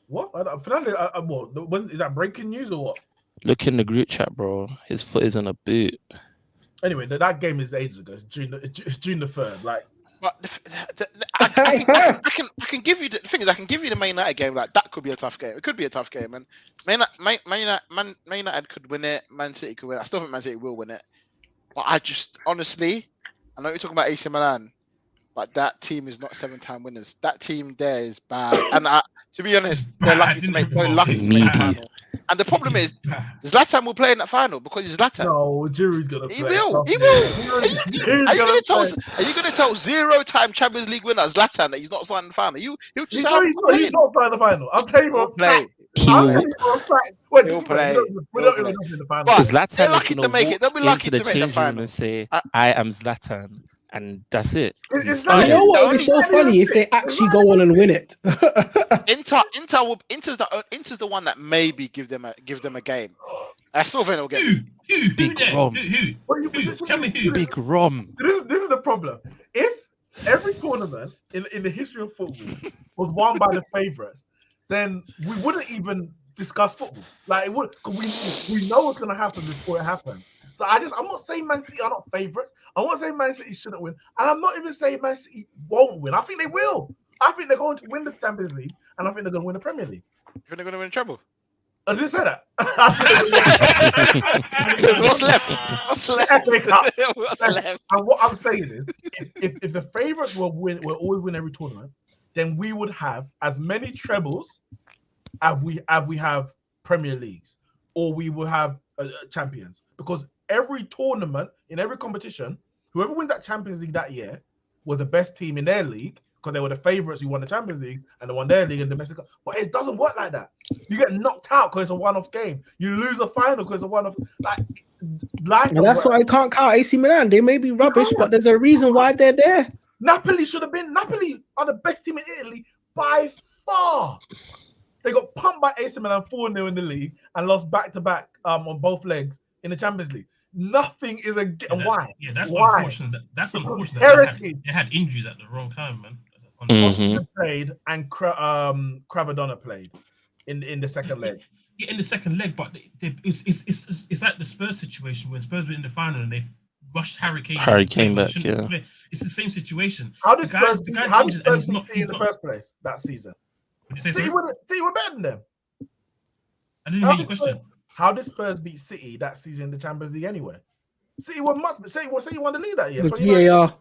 what? Fernandes, what? Is that breaking news or what? Look in the group chat, bro. His foot is in a boot. Anyway, that game is ages ago. It's June the 3rd. Like, but I can give you the thing is I can give you the Man United game. Like that could be a tough game. It could be a tough game, and Man United could win it. Man City could win it. I still think Man City will win it. But I just honestly, I know you're talking about AC Milan, but that team is not 7-time winners. That team there is bad, and to be honest, they're lucky to make the final. And the problem is, Zlatan will play in that final because he's Zlatan. No, Giroud's gonna play. He will. Are you going to tell 0-time Champions League winner Zlatan that he's not starting the final? He'll just he's not starting the final. I'll tell you what. Play. He'll play. But Zlatan is going to make it. They'll be lucky to make the final and say, "I am Zlatan." And that's it. You know what would be so funny if they actually go on and win it. Inter's the one that maybe give them a game. I still think they'll get Big Rom. Tell me who. Big Rom. This is the problem. If every tournament in the history of football was won by the favourites, then we wouldn't even discuss football. Like it would, because we know what's gonna happen before it happens. So I'm not saying Man City are not favourites. I'm not saying Man City shouldn't win. And I'm not even saying Man City won't win. I think they will. I think they're going to win the Champions League, and I think they're going to win the Premier League. You think they're going to win treble? I didn't say that. What's left? What's left? And what I'm saying is, if the favourites will always win every tournament, then we would have as many trebles as we have Premier Leagues, or we will have champions. Because every tournament in every competition whoever wins that Champions League that year was the best team in their league because they were the favourites who won the Champions League and they won their league in domestic. But it doesn't work like that. You get knocked out because it's a one-off game. You lose a final because it's a one-off. Life. And that's why I can't count AC Milan. They may be rubbish, but there's a reason why they're there. Napoli should have been. Napoli are the best team in Italy by far. They got pumped by AC Milan 4-0 in the league and lost back-to-back on both legs in the Champions League. Nothing is a why. Yeah, that's why? unfortunate. That's unfortunate. They had injuries at the wrong time, man. Played and Cravadonna played in the second leg. Yeah, in the second leg, but it's like the Spurs situation when Spurs were in the final and they rushed Harry Kane. Harry came back, yeah. It's the same situation. How did Spurs beat City in the first place that season? City were better than them. I didn't hear your question. How did Spurs beat City that season in the Champions League anyway? City won the league that year. It was VAR.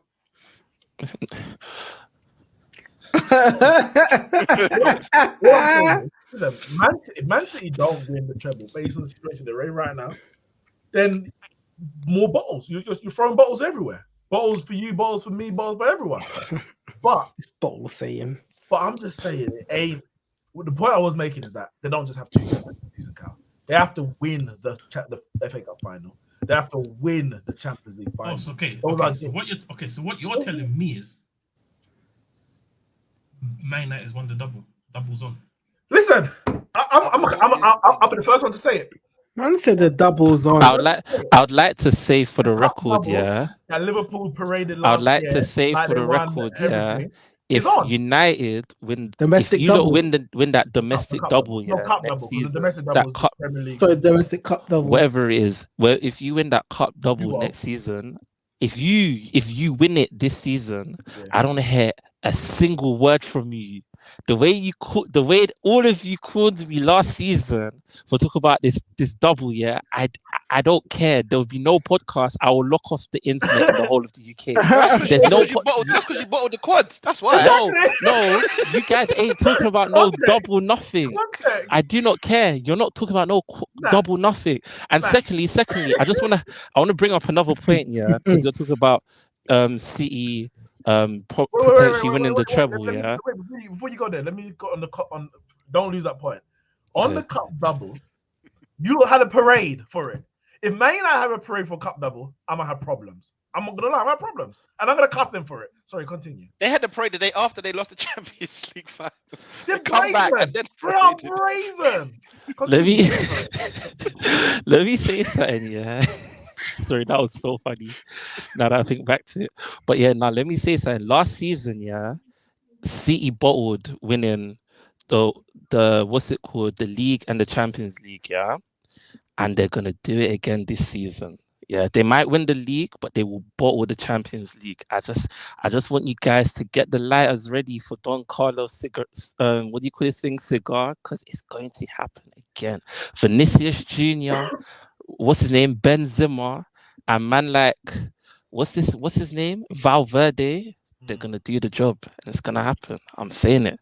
Listen, if Man City don't win the treble based on the situation they're in right now, then more bottles. You're throwing bottles everywhere. Bottles for you, bottles for me, bottles for everyone. But this bottle saying. But I'm just saying, the point I was making is that they don't just have 2 season, Cal. They have to win the FA Cup final. They have to win the Champions League final. Oh, so So what you're telling me is Man United has won the doubles on. Listen, I'll be the first one to say it. Man said the doubles on. I would like to say for the record, yeah. That Liverpool paraded last year. I would like to say for the record, yeah. If United win, domestic if you double. don't win that domestic double, next season, that cup, domestic cup double, whatever it is, if you win that cup double next season, if you win it this season, I don't hear a single word from you. The way all of you called me last season for talking about this double, yeah, I don't care. There will be no podcast. I will lock off the internet in the whole of the UK. There's no. That's because you bottled the quad. That's why. No, you guys ain't talking about no double nothing. I do not care. You're not talking about no double nothing. And secondly, I want to bring up another point, yeah, because you're talking about City. Potentially winning the treble, yeah. Before you go there, let me go on the cup. Don't lose that point. On the cup double, you had a parade for it. If Man United have a parade for cup double, I'm gonna have problems. I'm not gonna lie, I have problems, and I'm gonna cuss them for it. Sorry, continue. They had the parade the day after they lost the Champions League final. They come back and then brazen. Let me say something, yeah. Sorry, that was so funny. Now that I think back to it. But yeah, now let me say something. Last season, yeah, City bottled winning the what's it called? The league and the Champions League, yeah. And they're gonna do it again this season. Yeah, they might win the league, but they will bottle the Champions League. I just want you guys to get the lighters ready for Don Carlos what do you call this thing? Cigar, because it's going to happen again. Vinicius Jr., what's his name? Benzema, and man like what's his name? Valverde. They're gonna do the job, and it's gonna happen. I'm saying it.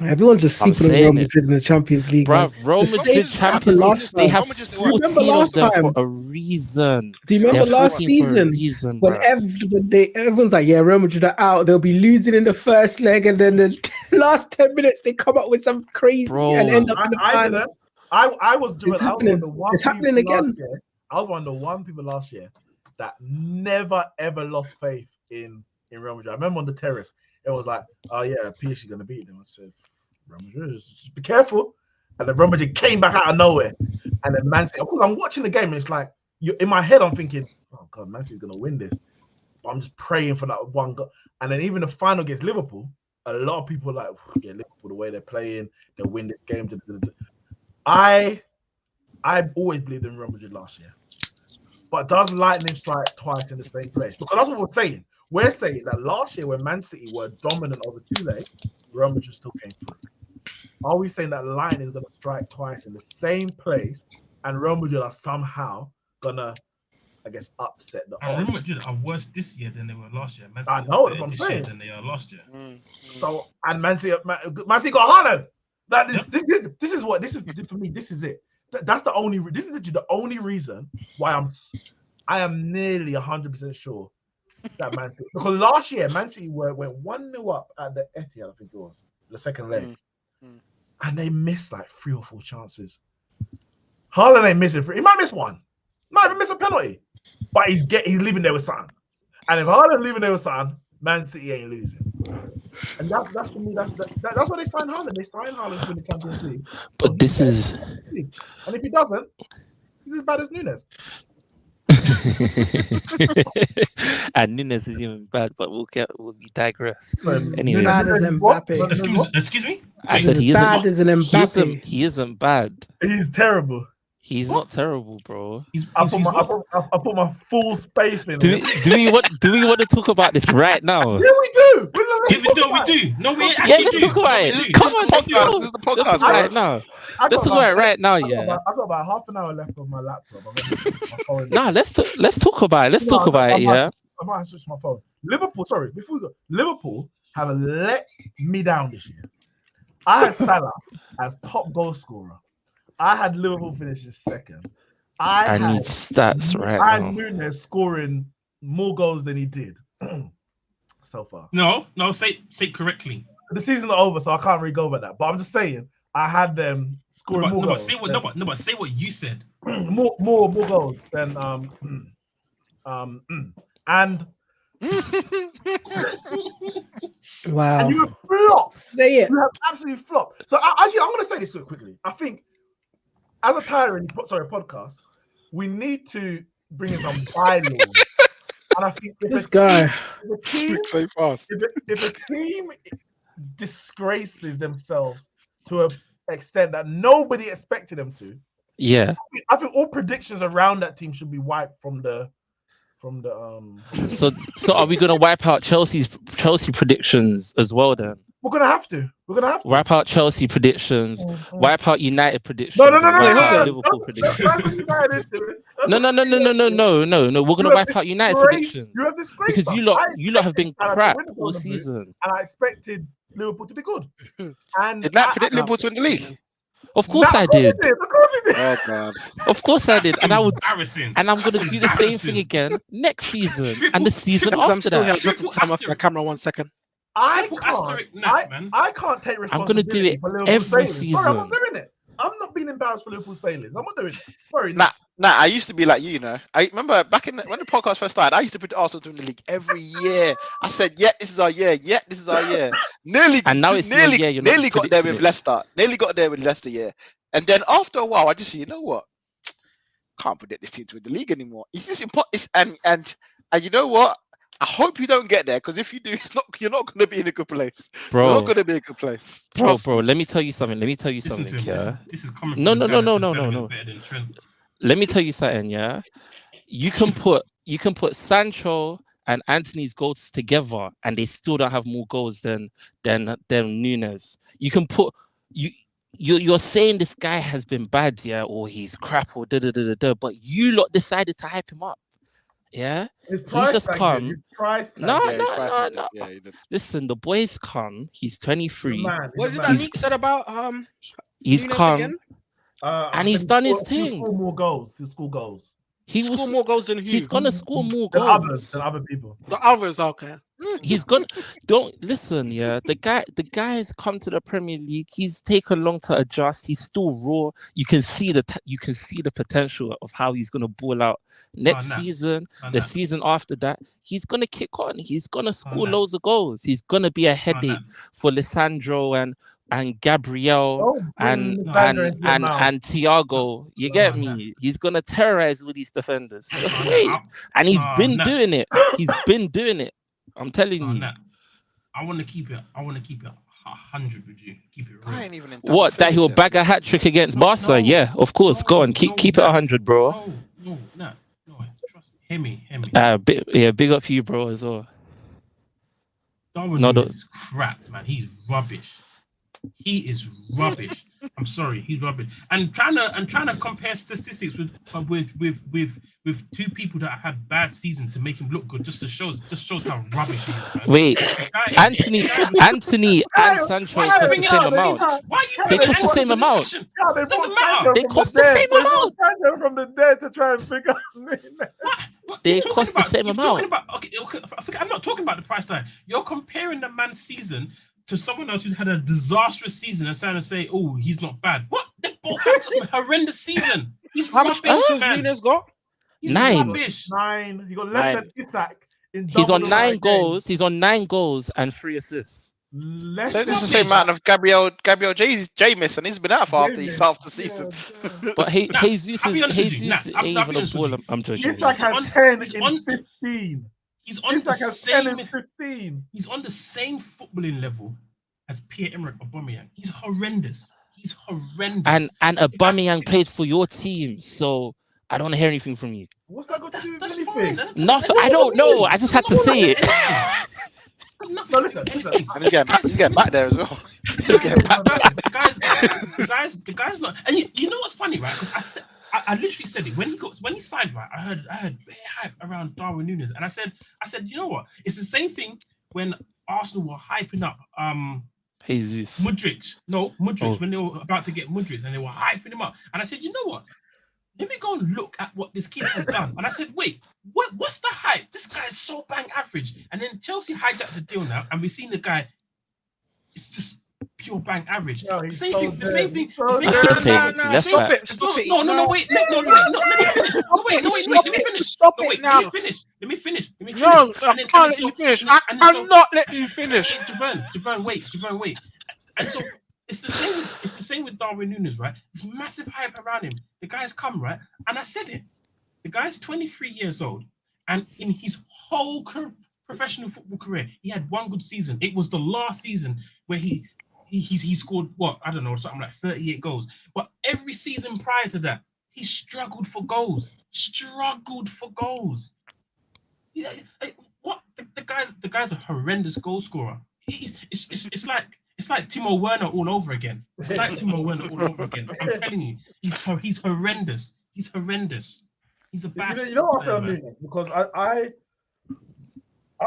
Everyone's just sleeping on Real Madrid in the Champions League. Bro, Real Madrid Champions League, they have 14 of them for a reason. Do you remember last season when everyone's like, yeah, Real Madrid are out, they'll be losing in the first leg, and then the last 10 minutes they come up with some crazy and end up in the final. It's happening again. I was one of the one people last year that never ever lost faith in Real Madrid. I remember on the terrace, it was like, oh yeah, PSG gonna beat them. I said, Real Madrid, just be careful. And then Real Madrid came back out of nowhere. And then Man City, of course, I'm watching the game, and it's like, in my head, I'm thinking, oh god, Man City's gonna win this. But I'm just praying for that one goal. And then even the final against Liverpool, a lot of people are like, yeah, Liverpool, the way they're playing, they'll win this game. I always believed in Real Madrid last year. But does lightning strike twice in the same place? Because that's what we're saying. We're saying that last year when Man City were dominant over 2 legs, Real Madrid still came through. Are we saying that lightning is going to strike twice in the same place and Real Madrid are somehow going to, I guess, upset the odds? Real Madrid are worse this year than they were last year. Man City I know, that's what I'm saying. Than they are last year. So, and Man City got Haaland. This is for me, this is it. That's the only. This is literally the only reason why I am nearly 100% sure that Man City, because last year Man City went 1-0 up at the Etihad, I think it was the second leg, and they missed like 3 or 4 chances. Haaland ain't missing 3. He might miss one, might even miss a penalty, but he's leaving there with something. And if Haaland leaving there with something, Man City ain't losing. And that's for me. That's why they signed Haaland. They signed Haaland to win the Champions League. But this is. And if he doesn't, he's as bad as Nunes. And Nunes is even bad, but we'll digress. Anyway, bad as Mbappe. Excuse me. I said he isn't bad as an Mbappe. He isn't bad. He's terrible. He's not terrible, bro. I put my full faith in him. Do we want to talk about this right now? Yeah, we do. We do. No, we actually Yeah, let's talk about it. Come on, let's go. This is the podcast, Let's talk right now. Let's talk about it right now. Yeah. I've got about half an hour left on my laptop. Nah, let's talk about it. Let's talk about it. Yeah. I might switch my phone. Liverpool. Sorry, before we go, Liverpool have let me down this year. I had Salah as top goal scorer. I had Liverpool finishing second. I need stats right now. I now. had Nunes scoring more goals than he did so far. No, say correctly. The season's not over, so I can't really go over that. But I'm just saying, I had them scoring more goals. But say what you said. more goals than and Wow. And you have flopped. Say it. You have absolutely flopped. So I'm going to say this quickly. I think as a podcast, we need to bring in some bylaws. And I think if a team disgraces themselves to an extent that nobody expected them to, yeah, I think all predictions around that team should be wiped from the. So are we gonna wipe out Chelsea predictions as well then? We're gonna have to. Wipe out Chelsea predictions. Wipe out United predictions. No. Liverpool predictions. No. We're gonna wipe out United predictions because you lot have been crap all season. And I expected Liverpool to be good. And did Matt predict Liverpool to win the league? Of course I did. Of course he did. Oh God. Of course I did. And I'm gonna do the same thing again next season and the season after that. I'm still turn off my camera 1 second. I can't take responsibility. I'm gonna do it every season. Sorry, I'm not doing it. I'm not being embarrassed for Liverpool's failures. I'm not doing it. Sorry. Nah, I used to be like you know. I remember back when the podcast first started, I used to predict Arsenal to win the league every year. I said, yeah, this is our year. Yeah, this is our year. Nearly got there with Leicester. Nearly got there with Leicester, yeah. And then after a while, I just said, you know what? Can't predict this team to win the league anymore. It's just impossible. And you know what? I hope you don't get there, because if you do, you're not going to be in a good place. Bro, you're not going to be in a good place. Bro, let me tell you something. Yeah. This is coming. No. Let me tell you something. Yeah. You can put Sancho and Anthony's goals together, and they still don't have more goals than Nunes. You can put You're saying this guy has been bad, yeah, or he's crap, or but you lot decided to hype him up. Yeah, he's just come. No. Listen, the boy's come. He's 23. What is it that Neeks said about He's come, and he's done his thing. He'll score more goals. He'll score goals. He will score more goals than who? He's gonna score more goals than other people. The others, okay. He's gonna don't listen. Yeah, the guy has come to the Premier League. He's taken long to adjust. He's still raw. You can see the potential of how he's gonna ball out next season. The season after that, he's gonna kick on. He's gonna score loads of goals. He's gonna be a headache for Lisandro and Gabriel and Thiago. You get me? He's gonna terrorize with these defenders. Just wait. And he's been doing it. He's been doing it. I'm telling you. I want to keep it 100 with you. Keep it real. I ain't even in what? That he'll bag a hat trick against Barca? Yeah, of course. Go on. Keep it 100, bro. No. Trust me. Hear me. Big up for you, bro, as well. Darwin is crap, man. He's rubbish. He is rubbish. I'm sorry, he's rubbish. And trying to compare statistics with two people that had bad seasons to make him look good just shows how rubbish he is, man. Wait, Anthony and Sancho cost the same amount. They cost the same amount. Doesn't matter. They cost the same amount. From the dead to try and figure out. What They you're talking cost the about? same You're amount. talking about, okay, I'm not talking about the price tag. You're comparing the man's season to someone else who's had a disastrous season and trying to say, "Oh, he's not bad." What? They both had such a horrendous season. He's How much rubbish, goals has man. Nunes got? He's Nine. rubbish. 9. He got less than Isak in He's double on the 9 amount of games. goals. He's on 9 goals and 3 assists. Less So than it's the same amount of Gabriel James, and he's been out for James. half the season. But Nah, Jesus I'll be honest with you. Jesus Nah, I'll ain't be even a honest with baller. you. I'm joking. Isak He's on- has 10 he's in on- 15. He's on the Isak has 10 in same. 15. He's on the same footballing level as Pierre-Emerick Aubameyang. He's horrendous. He's horrendous. And Aubameyang played for your team, so I don't hear anything from you. What's that got to do with That's anything? fine. Nothing. I don't know. I just had to say it. Nothing No, to do listen, with listen. anything. And he's getting back there as well. He's getting back there. The guy's not. And you know what's funny, right? Because I literally said it when he signed, right? I heard bare hype around Darwin Núñez, and I said, you know what? It's the same thing when Arsenal were hyping up Jesus. Mudryk. No, Mudryk, when they were about to get Mudryk and they were hyping him up. And I said, you know what? Let me go and look at what this kid has done. And I said, wait, what's the hype? This guy is so bang average. And then Chelsea hijacked the deal now, and we've seen the guy, it's just pure bang average. No, The he's same so thing. The dead. same thing. He's so The same That's thing. okay. Left Stop back. it. Stop it. No, wait. No, let me finish. No, wait, let me finish. Stop No, it wait, now. let me finish. No, I can't let you finish. I cannot let you finish. Javern, wait. And so it's the same with Darwin Núñez, right? There's massive hype around him. The guy's come, right? And I said it. The guy's 23 years old, and in his whole professional football career, he had one good season. It was the last season where he scored what? I don't know, something like 38 goals. But every season prior to that, he struggled for goals. Yeah, what? The guy's a horrendous goal scorer. It's like Timo Werner all over again. I'm telling you, he's horrendous. He's a bad. You know what I player, feel man. mean? Because I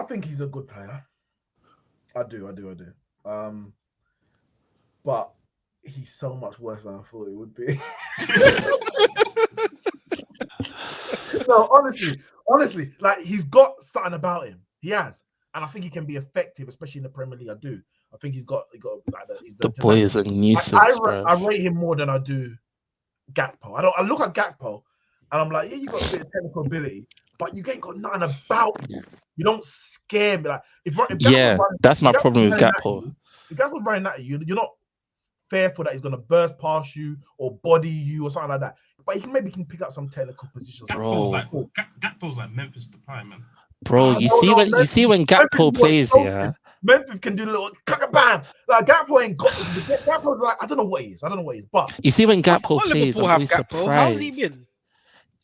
think he's a good player. I do. But he's so much worse than I thought he would be. No, honestly, like he's got something about him. He has, and I think he can be effective, especially in the Premier League. I do. I think he's got like The boy is a nuisance, bro. I rate him more than I do Gakpo. I look at Gakpo, and I'm like, yeah, you got a bit of technical ability, but you ain't got nothing about you. You don't scare me. Like if that's my problem with Gakpo. If Gakpo's running at you, you're not fearful that he's gonna burst past you or body you or something like that. But he can pick up some technical positions. Gakpo's like Memphis Depay, man. Bro, you see when Gakpo plays, yeah. Memphis can do a little bam. Like Gakpo ain't got. Gakpo's like I don't know what he is. But you see when Gakpo What plays, Liverpool I'm have always Gakpo? How's he surprised. been?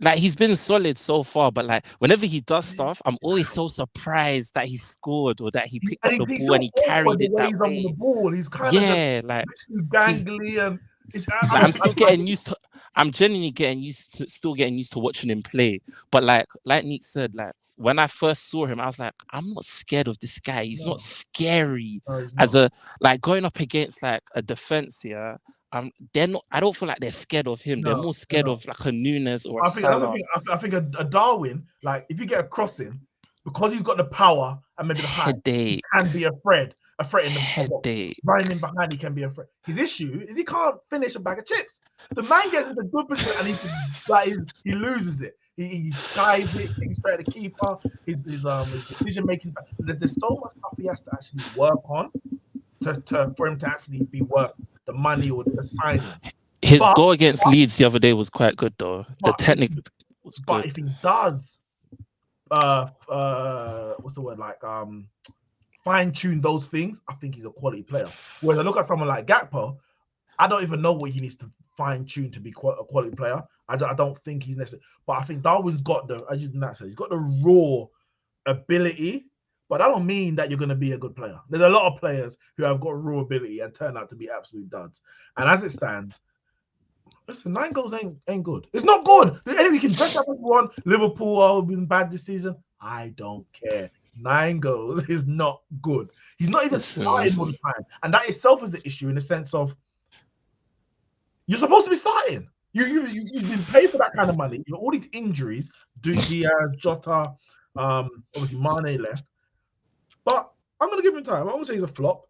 Like he's been solid so far, but like whenever he does stuff, I'm always so surprised that he scored or that he picked up the ball and he carried it that way. The ball. He's kind of like gangly and. I'm still getting used to. I'm genuinely still getting used to watching him play. But like Neeks said, like when I first saw him, I was like, I'm not scared of this guy. He's not scary. As a going up against like a defense, yeah. They're not. I don't feel like they're scared of him. They're more scared of like a Núñez or a Salah. I think a Darwin, like if you get a crossing, because he's got the power and maybe the height, he can be a threat in the running in behind. He can be a threat. His issue is he can't finish a bag of chips. The man gets into good position and he loses it. He skies it, he's straight at the keeper. His decision making. There's so much stuff he has to actually work on for him to actually be worth the money or the signing. His goal against Leeds the other day was quite good though. The technique was good. But if he does, what's the word, like fine tune those things, I think he's a quality player. Whereas I look at someone like Gakpo, I don't even know what he needs to fine tune to be a quality player. I don't think he's necessary. But I think Darwin's got as you said, he's got the raw ability. But that don't mean that you're going to be a good player. There's a lot of players who have got raw ability and turn out to be absolute duds. And as it stands, listen, 9 goals ain't good. It's not good. Anyway, you can dress up everyone. Liverpool have been bad this season. I don't care. 9 goals is not good. He's not even starting all the time. And that itself is the issue in the sense of you're supposed to be starting. You've been paid for that kind of money. All these injuries, Diaz, Jota, obviously Mane left. But I'm gonna give him time. I won't say he's a flop.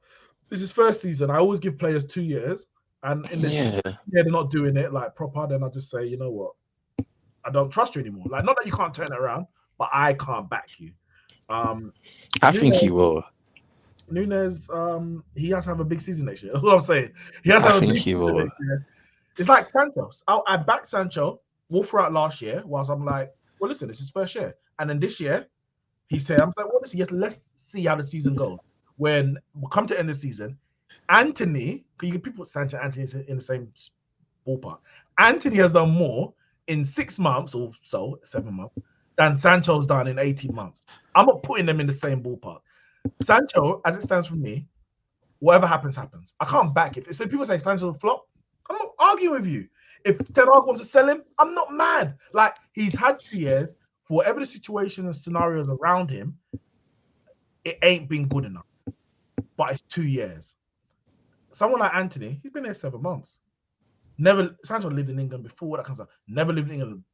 This is his first season. I always give players 2 years, and in this they're not doing it like proper. Then I just say, you know what, I don't trust you anymore. Like, not that you can't turn it around, but I can't back you. I think he will. Nunes, he has to have a big season next year. That's what I'm saying. He has to have a big season next year. It's like Sancho. I backed Sancho all throughout last year, whilst I'm like, well, listen, it's his first year, and then this year he said, I'm like, well, listen, let's see how the season goes. When we come to end the season, Anthony, because you can put Sancho and Anthony in the same ballpark. Anthony has done more in 6 months or so, 7 months, than Sancho's done in 18 months. I'm not putting them in the same ballpark. Sancho, as it stands for me, whatever happens, happens. I can't back it. So people say Sancho's a flop, I'm not arguing with you. If Ten Hag wants to sell him, I'm not mad. Like, he's had 2 years for whatever the situation and scenarios around him, it ain't been good enough. But it's 2 years. Someone like Anthony, he's been there 7 months. Sancho lived in England before that comes up. Never lived in England.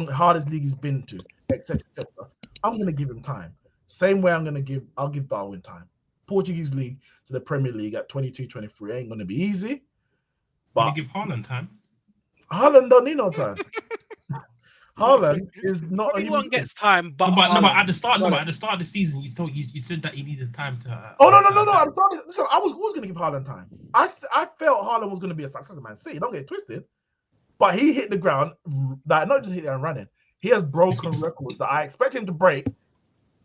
Hardest league he's been to, etc., etc. I'm gonna give him time. Same way I'll give Darwin time. Portuguese league to the Premier League at 22, 23 ain't gonna be easy. But give Haaland time. Haaland don't need no time. Haaland is not. Everyone gets time, but but at the start of the season, you said that he needed time to. No. Listen, I was always going to give Haaland time. I felt Haaland was going to be a success at Man City. Don't get it twisted. But he hit the ground, not just hit there and running. He has broken records that I expect him to break,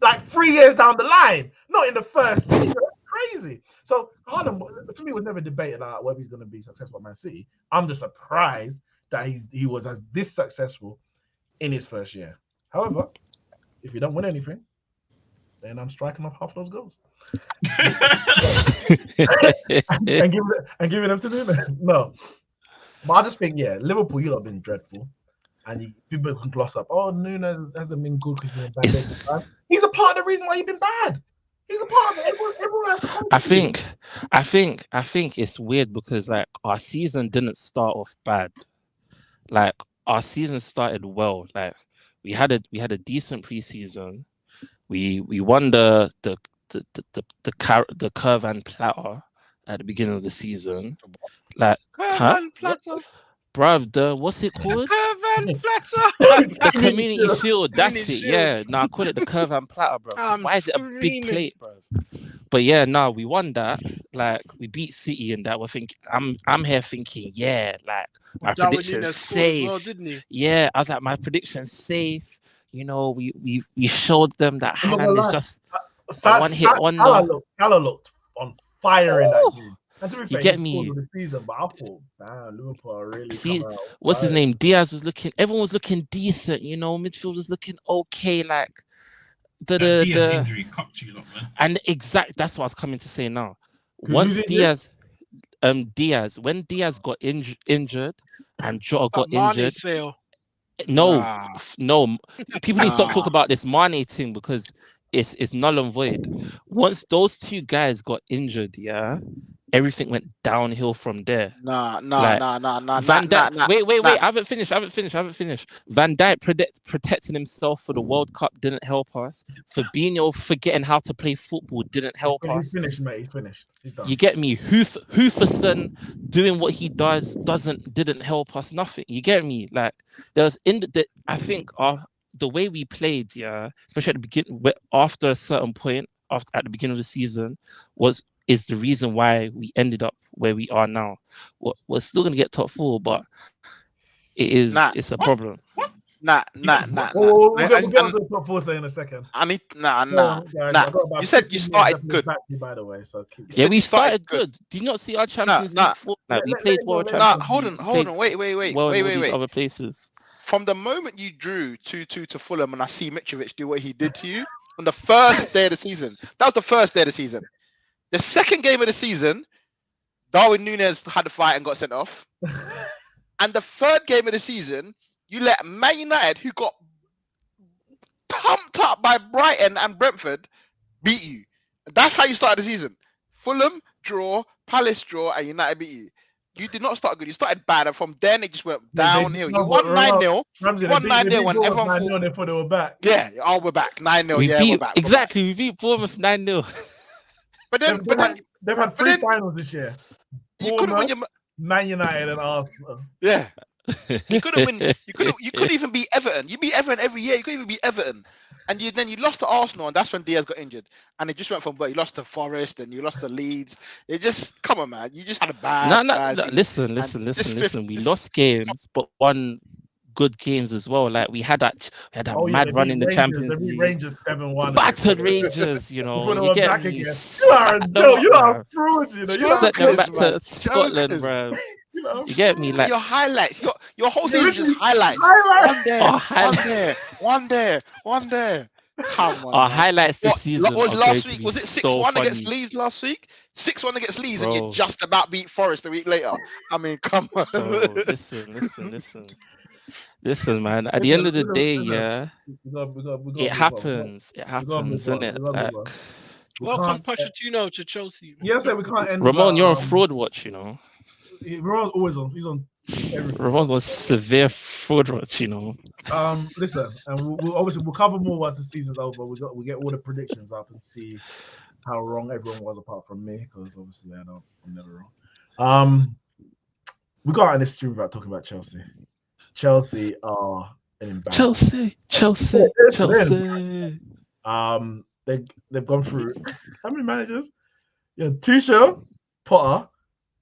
like 3 years down the line, not in the first season. That's crazy. So Haaland, to me, was never debated whether he's going to be successful at Man City. I'm just surprised that he was as this successful in his first year. However, if you don't win anything, then I'm striking off half those goals and giving them to Nunes. No, but I just think, Liverpool, you lot have been dreadful, and people can gloss up. Oh, Nunes hasn't been good because he's been bad. He's a part of the reason why you've been bad. He's a part of it. Everyone has to I think it's weird because like our season didn't start off bad. Like, our season started well. Like, we had a decent preseason. We won the curve and platter at the beginning of the season. Like, bruv, what's it called? The community shield. That's it. Yeah. I call it the curve and platter, bro. Why is it a big plate, bro? But we won that. Like, we beat City and that. We're thinking. I'm here thinking, like, my prediction's safe. Well, didn't he? Yeah, I was like, my prediction's safe. You know, we showed them that Haaland is just one hit wonder. Salah looked on fire in that game. You get me? The season, but I thought, Liverpool are really. See, what's his name? Diaz was looking. Everyone was looking decent. You know, midfield was looking okay. Like the injury cupped you, man. And that's what I was coming to say now. Once Diaz, when Diaz got injured and Jota got injured. No. People need to stop talking about this Mane thing because it's null and void. Once those two guys got injured, everything went downhill from there. Nah. Van Dijk. Wait. I haven't finished. Van Dijk protecting himself for the World Cup didn't help us. Fabinho forgetting how to play football didn't help us. He's finished, mate. He's finished. He's done. You get me? Hooferson doing what he didn't help us. Nothing. You get me? Like, I think the way we played, especially at the beginning, after a certain point, at the beginning of the season, is the reason why we ended up where we are now. We're still gonna get top 4, but it's a problem. Nah. We'll get to the top 4 in a second. I need nah. You said you started good, by the way. So we started good. Do you not see our Champions League? Like, we played well. Hold on. Wait. These other places. From the moment you drew 2-2 to Fulham, and I see Mitrovic do what he did to you on the first day of the season. That was the first day of the season. The second game of the season, Darwin Núñez had a fight and got sent off. And the third game of the season, you let Man United, who got pumped up by Brighton and Brentford, beat you. That's how you started the season. Fulham, draw, Palace, draw, and United beat you. You did not start good. You started bad, and from then it just went Yeah, they- downhill. no, You but won 9-0. Ramsey, You won 9-0 when everyone thought thought, they thought they were back. yeah, we're back. 9-0. We Yeah, beat we're back. exactly. We beat Bournemouth 9-0. But then, They've had 3 finals this year. you couldn't win your. Man United and Arsenal. Yeah. You couldn't win. You couldn't even beat Everton. You beat Everton every year. You couldn't even beat Everton, and then you lost to Arsenal, and that's when Diaz got injured. And it just went from you lost to Forest, and you lost to Leeds. It just come on, man. You just had a bad. No. Listen. We lost games, but won good games as well. Like we had that mad run in the Champions League. League. Rangers 7-1. Battered Rangers, you know. You get me. You are fraud, you know. You set them back to Scotland, bro. You get me, like your highlights. Your whole season just highlights. One there. Come on. Our highlights this season. What was last week? Was it 6-1 so against Leeds last week? 6-1 against Leeds, bro. and you just about beat Forest a week later. I mean, come on. Bro, listen, man. At the end of the day, yeah, it happens. It happens, isn't it? Welcome Pochettino to Chelsea. Yes, we can't end. Ramon, you're on fraud watch, you know. Ramon's always on. He's on everything. Ramon's on severe fraud watch, you know. Listen, and we'll cover more once the season's over. We get all the predictions up and see how wrong everyone was apart from me, because obviously I'm never wrong. We got in this stream without talking about Chelsea. Chelsea are an embarrassment. Chelsea. They've gone through how many managers? Yeah, Tuchel, Potter,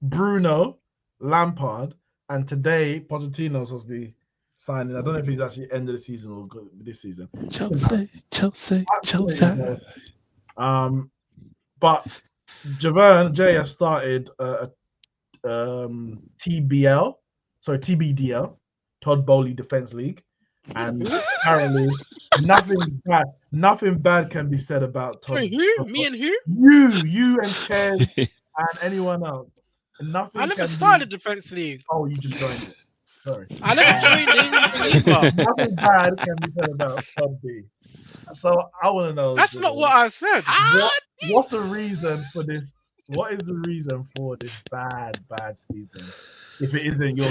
Bruno, Lampard, and today Pochettino is supposed to be signing. I don't know if he's actually end of the season or this season. Chelsea. But Javon Jay has started TBDL, Todd Bowley Defense League, and apparently nothing bad can be said about Todd. Sorry, who? Me and who? You and Ted and anyone else. I never started Defense League. Oh, you just joined it. Sorry. I never joined it either. Nothing bad can be said about Todd B. So I want to know. That's not what I said. What's the reason for this? What is the reason for this bad season? If it isn't your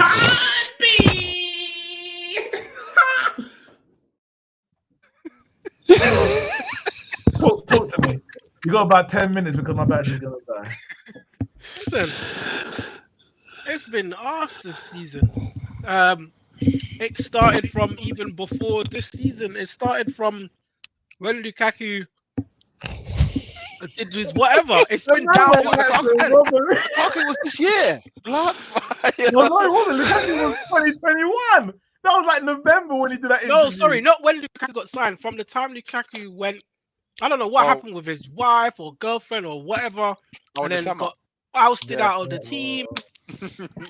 talk to me. You got about 10 minutes because my battery's gonna die. Listen, it's been arse this season. It started from even before this season. It started from when Lukaku did his whatever. It's been down. Lukaku was this year. No, it wasn't. Lukaku was 2021. That was like November when he did that interview. No, sorry, not when Lukaku got signed. From the time Lukaku went, I don't know what happened with his wife or girlfriend or whatever, and then got ousted out of the team.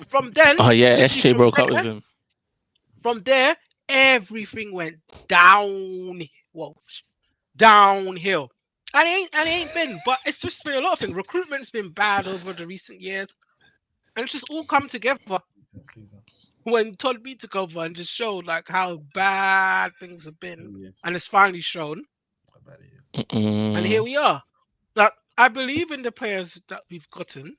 From then, SJ broke up with him. From there, everything went downhill. And it ain't been, but it's just been a lot of things. Recruitment's been bad over the recent years, and it's just all come together when Todd B took over and just showed like how bad things have been, and it's finally shown. And here we are. Like, I believe in the players that we've gotten.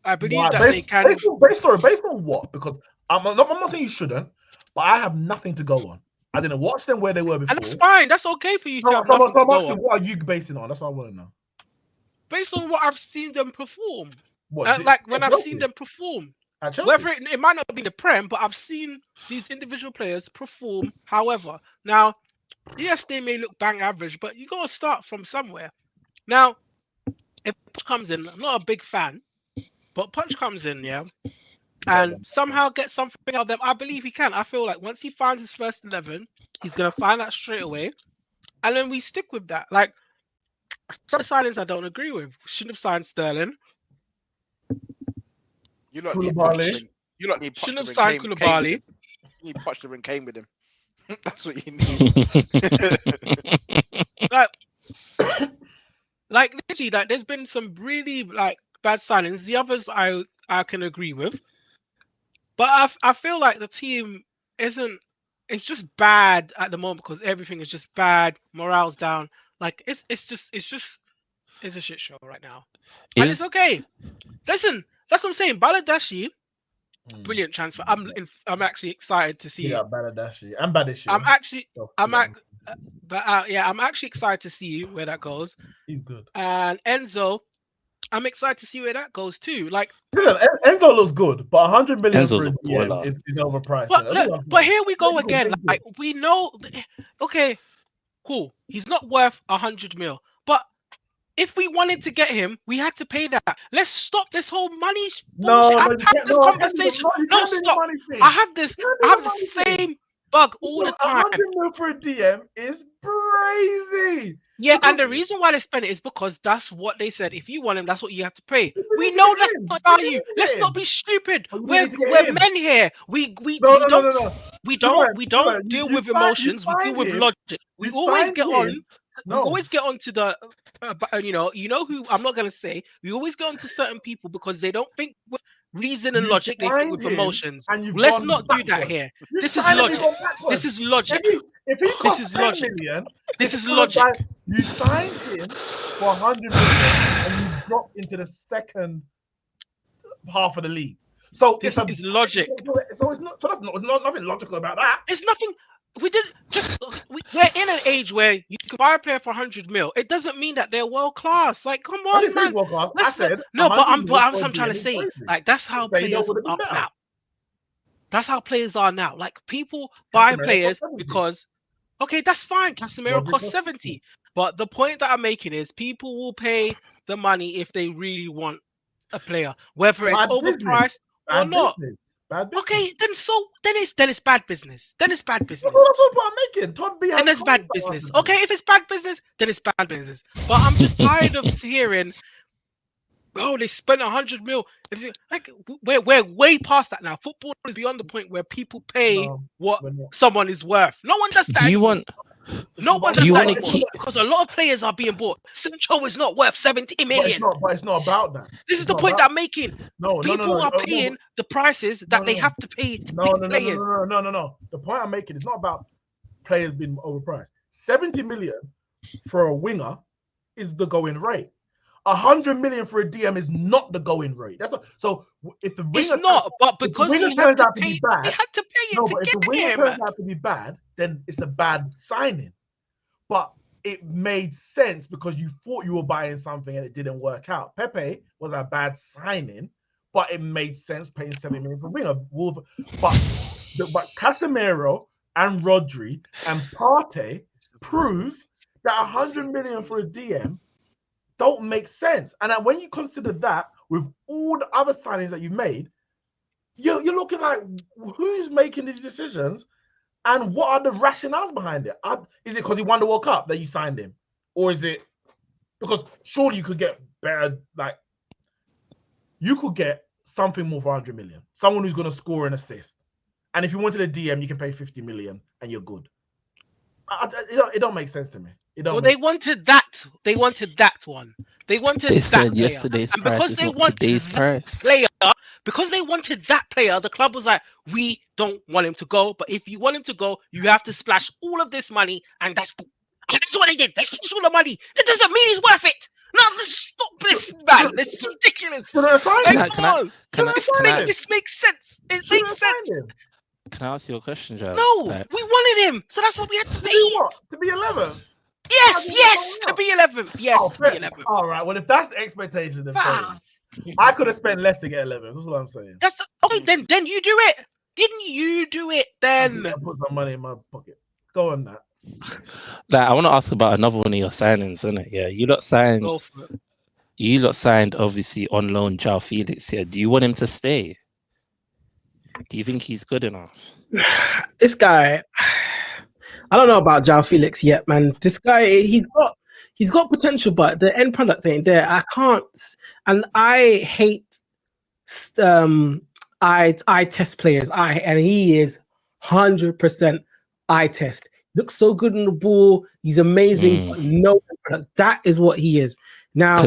I believe that they can. Based on what? Because I'm not saying you shouldn't, but I have nothing to go on. I didn't watch them where they were before. And that's fine. That's okay for you to have nothing to go on. What are you basing on? That's what I want to know. Based on what I've seen them perform. What, like when I've seen them perform. Whether it might not be the Prem, but I've seen these individual players perform. However, now, yes, they may look bang average, but you got to start from somewhere. Now, if Punch comes in, I'm not a big fan, but Punch comes in, and somehow get something out of them. I believe he can. I feel like once he finds his first 11, he's going to find that straight away. And then we stick with that. Like, some signings I don't agree with. Shouldn't have signed Sterling. You lot need Koulibaly. Shouldn't have signed Koulibaly. You need Pochettino and Kane with him. That's what you need. like literally, like there's been some really like bad signings. The others I can agree with, but I feel like the team isn't. It's just bad at the moment because everything is just bad. Morale's down. Like it's a shit show right now, and it's okay. Listen, That's what I'm saying. Baladashi, brilliant transfer. I'm actually excited to see. Yeah, Baladashi and Badishi. I'm actually excited to see where that goes. He's good. And Enzo, I'm excited to see where that goes too. Like, Enzo looks good, but 100 million Enzo's for a a DM baller. is overpriced. But here we go again. Like, we know, okay, cool. He's not worth 100 mil, but if we wanted to get him, we had to pay that. Let's stop this whole money bullshit. I've had this conversation. No, stop. I have the same bug all the time. 100 mil for a DM is crazy. Yeah, and the reason why they spend it is because that's what they said. If you want him, that's what you have to pay. We know that's not value. Let's not be stupid. We're men here. We don't deal with emotions. We deal with logic. We always get on. We always get on to the, you know who I'm not gonna say. We always get on to certain people because they don't think with reason and logic. They think with emotions. Let's not do that here. This is logic. This is logic. This is logic. This is logic. You signed him for 100 million and you dropped into the second half of the league. So this is logic. So it's not. So that's not nothing logical about that. It's nothing. We're in an age where you can buy a player for 100 mil. It doesn't mean that they're world class. Like, come on, man. I said no, but I'm trying to say, like, that's how players are now. That's how players are now. Like, people buy players because, okay, that's fine. Casemiro costs 70. But the point that I'm making is people will pay the money if they really want a player, whether it's overpriced or not. Okay, then it's bad business. Then it's bad business. Well, that's what I'm making. Todd B. And it's bad business. Okay, if it's bad business, then it's bad business. But I'm just tired of hearing, oh, they spent 100 mil. Like, we're way past that now. Football is beyond the point where people pay what someone is worth. No one does that. Do you want? No one does that because a lot of players are being bought. Sancho is not worth 70 million. But it's not about that. This is the point that I'm making. People are paying the prices that they have to pay to pick players. No. The point I'm making is not about players being overpriced. 70 million for a winger is the going rate. 100 million for a DM is not the going rate. That's not. So if the winger but because the winger turns out to be bad, they had to pay it to if get the winger him. turns out to be bad, then it's a bad signing. But it made sense because you thought you were buying something and it didn't work out. Pepe was a bad signing, but it made sense paying 70 million for a winger. But Casemiro and Rodri and Partey prove that 100 million for a DM don't make sense. And when you consider that with all the other signings that you've made, you're looking like, who's making these decisions and what are the rationales behind it? Is it because he won the World Cup that you signed him? Or is it because surely you could get better, like you could get something more for 100 million, someone who's going to score an assist. And if you wanted a DM, you can pay 50 million and you're good. It don't make sense to me. They wanted that. They wanted that one. They said yesterday's price is not today's price. Because they wanted that player, the club was like, we don't want him to go. But if you want him to go, you have to splash all of this money, and that's what they did. They splashed all the money. That doesn't mean he's worth it. No, let's stop this, man. This is ridiculous. This makes sense. It makes sense. Can I ask you a question, Joe? No, we wanted him, so that's what we had to pay. To be 11th? Yes, to be 11th. Yes, to be 11th. All right, well, if that's the expectation, then I could have spent less to get 11th. That's what I'm saying. Okay, then you do it. Didn't you do it then? I put some money in my pocket. Go on that. I want to ask about another one of your signings, isn't it? Yeah, you lot signed obviously on loan João Felix here. Do you want him to stay? Do you think he's good enough? This guy, I don't know about João Felix yet, man. This guy, he's got potential, but the end product ain't there. I can't, and I hate eye test players. And he is 100% eye test. Looks so good on the ball. He's amazing, but no product. That is what he is. Now,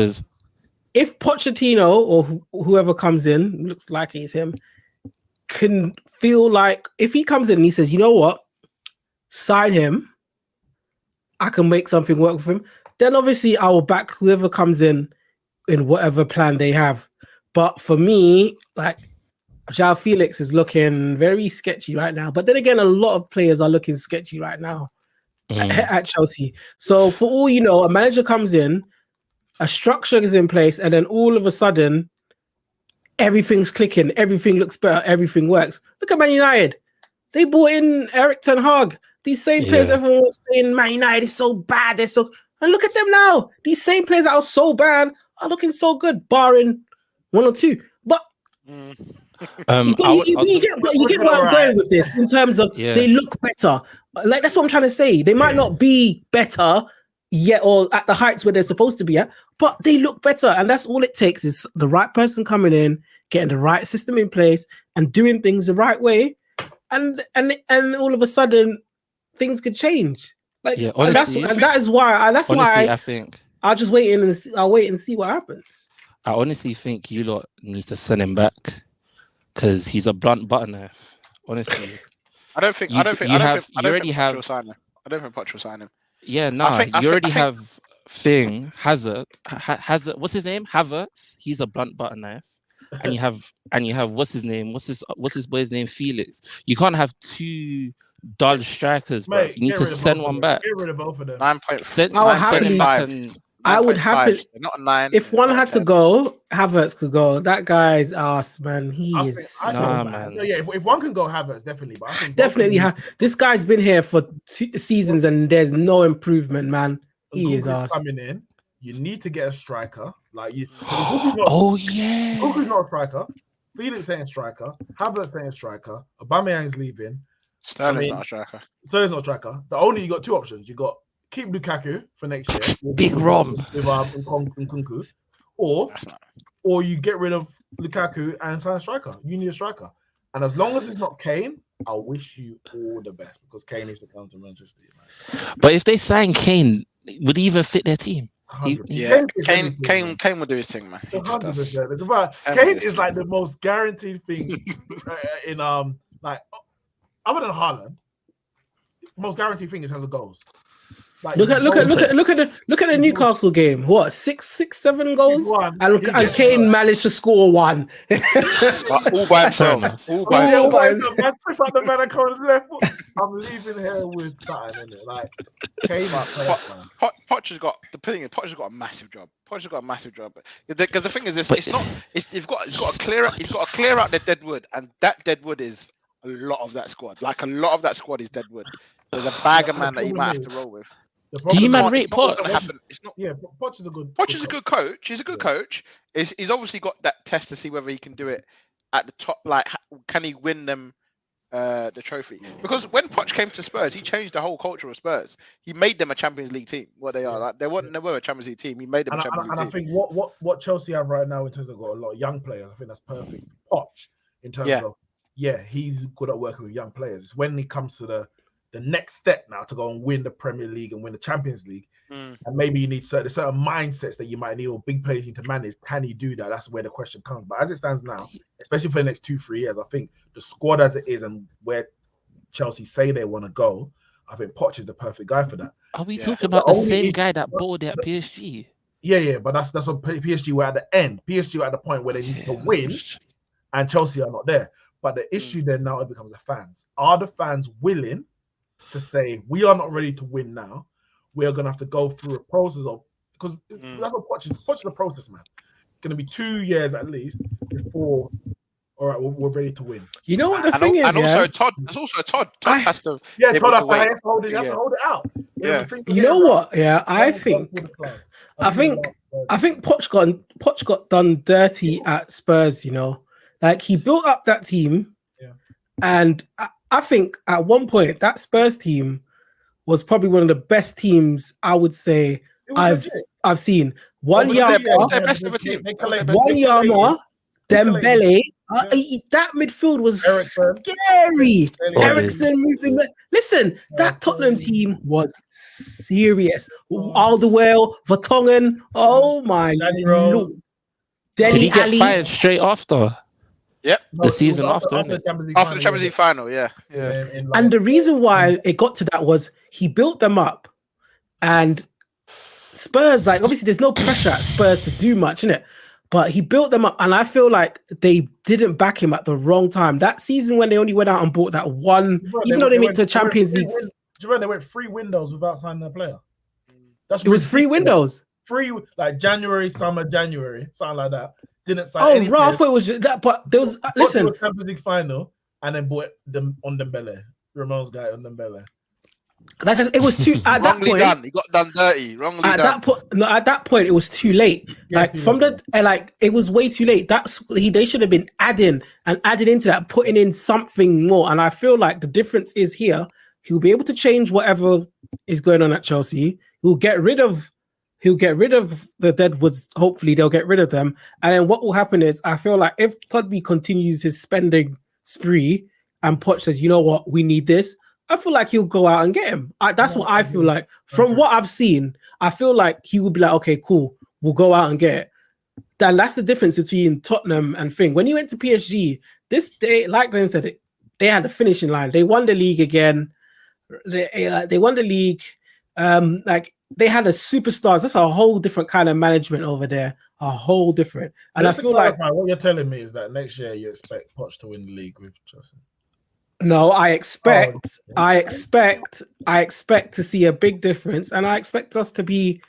if Pochettino or whoever comes in, looks like it's him, can feel like if he comes in and he says, you know what, sign him, I can make something work with him, then obviously I will back whoever comes in whatever plan they have. But for me, like João Felix is looking very sketchy right now. But then again, a lot of players are looking sketchy right now at Chelsea. So for all you know, a manager comes in, a structure is in place, and then all of a sudden, everything's clicking, everything looks better, everything works. Look at Man United. They brought in Eric Ten Hag. These same players, everyone was saying Man United is so bad. They're so, and look at them now. These same players that are so bad are looking so good, barring one or two. But you get where I'm going with this in terms of they look better. Like that's what I'm trying to say. They might not be better yet or at the heights where they're supposed to be at, but they look better. And that's all it takes is the right person coming in, getting the right system in place and doing things the right way. And all of a sudden things could change. Like honestly, that is why I think I'll just wait and I'll wait and see what happens. I honestly think you lot need to send him back because he's a blunt butter knife. Honestly, I don't think Poch will sign him. Yeah, no, you already have Hazard. What's his name? Havertz. He's a blunt butter knife. And you have what's his name? What's his boy's name? Felix. You can't have two dull strikers, bro. You need to send one back. Get rid of both of them. 9.5. I would happily. Not 9. If one had to go, Havertz could go. That guy's ass, man. If one can go, Havertz definitely. But I think definitely, this guy's been here for 2 seasons and there's no improvement, man. He is ass. Coming in, you need to get a striker. Like you. Goku's not a striker. Felix ain't a striker. Havertz ain't a striker. Aubameyang's leaving. Sterling's not a striker. Sterling's not a striker. You got 2 options. You got keep Lukaku for next year. Big Rom. With Nkunku. Or you get rid of Lukaku and sign a striker. You need a striker. And as long as it's not Kane, I wish you all the best because Kane is the come to Manchester United. But if they sign Kane, would he even fit their team? Kane will do his thing, man. 100%. Kane is like the most guaranteed thing in like other than Haaland. Most guaranteed thing in terms of goals. Like, look at the Newcastle game. What 6-7 goals? And Kane managed to score 1. all by himself. I'm leaving here with something in it. Like Kane, Poch has got a massive job. Because the thing is this: he's got to clear out the dead wood, and that dead wood is a lot of that squad. Like a lot of that squad is dead wood. There's a bag of man that you might have to roll with. Do you man rate Poch? Poch is a good. Poch is a good coach. He's a good coach. He's obviously got that test to see whether he can do it at the top. Like, can he win them the trophy? Because when Poch came to Spurs, he changed the whole culture of Spurs. He made them a Champions League team. What they are, like they were a Champions League team. He made them a Champions League team. And I think what Chelsea have right now in terms of got a lot of young players. I think that's perfect. Poch in terms of he's good at working with young players. It's when he comes to the next step now to go and win the Premier League and win the Champions League. And maybe you need certain mindsets that you might need or big players need to manage. Can he do that? That's where the question comes. But as it stands now, especially for the next 2-3 years, I think the squad as it is and where Chelsea say they want to go, I think Poch is the perfect guy for that. Are we talking about the same guy that bought it at PSG? Yeah, but that's what PSG were at the end. PSG were at the point where they need to win and Chelsea are not there. But the issue then now it becomes the fans. Are the fans willing to say we are not ready to win now? We are going to have to go through a process of because that's what Poch is the process, man. It's going to be 2 years at least before. All right, we're ready to win. You know what the thing is, and also Todd. There's also Todd. Todd has to. Yeah, Todd has to hold it out. Yeah. You know what? Yeah, I think Poch got done dirty at Spurs. You know, like he built up that team, and I think at one point that Spurs team was probably one of the best teams I would say I've seen. Wanyama, Dembele. That midfield was scary. Eriksen moving. Listen, that Tottenham team was serious. Alderweireld, Vertonghen. Oh my Lord. Did he get fired straight after? Yep. The season after the Champions League final, yeah. And the reason why it got to that was he built them up, and Spurs, like obviously there's no pressure at Spurs to do much, innit? but he built them up, and I feel like they didn't back him at the wrong time. That season when they only went out and bought that one, even though they made the Champions League. Do you remember they went 3 windows without signing a player? It was 3 windows. 3, like January, summer, January, something like that. Didn't sign. Oh, right. I thought it was that, but there was listen. Champions League final, and then bought them on Dembele, Ramon's guy on Dembele. Like it was too at that point. Done. He got done dirty. Wrongly done. At that point, it was too late. Like from the it was way too late. They should have been adding into that, putting in something more. And I feel like the difference is here. He'll be able to change whatever is going on at Chelsea. He'll get rid of the Deadwoods. Hopefully, they'll get rid of them. And then what will happen is, I feel like if Todby continues his spending spree and Poch says, you know what, we need this, I feel like he'll go out and get him. That's what I feel like. From what I've seen, I feel like he would be like, okay, cool, we'll go out and get it. That's the difference between Tottenham and Thing. When he went to PSG, like Glenn said, they had the finishing line. They won the league again. They won the league. Like they had a superstars. That's a whole different kind of management over there. A whole different. And I feel like what you're telling me is that next year you expect Poch to win the league with Chelsea. No, I expect to see a big difference, and I expect us to be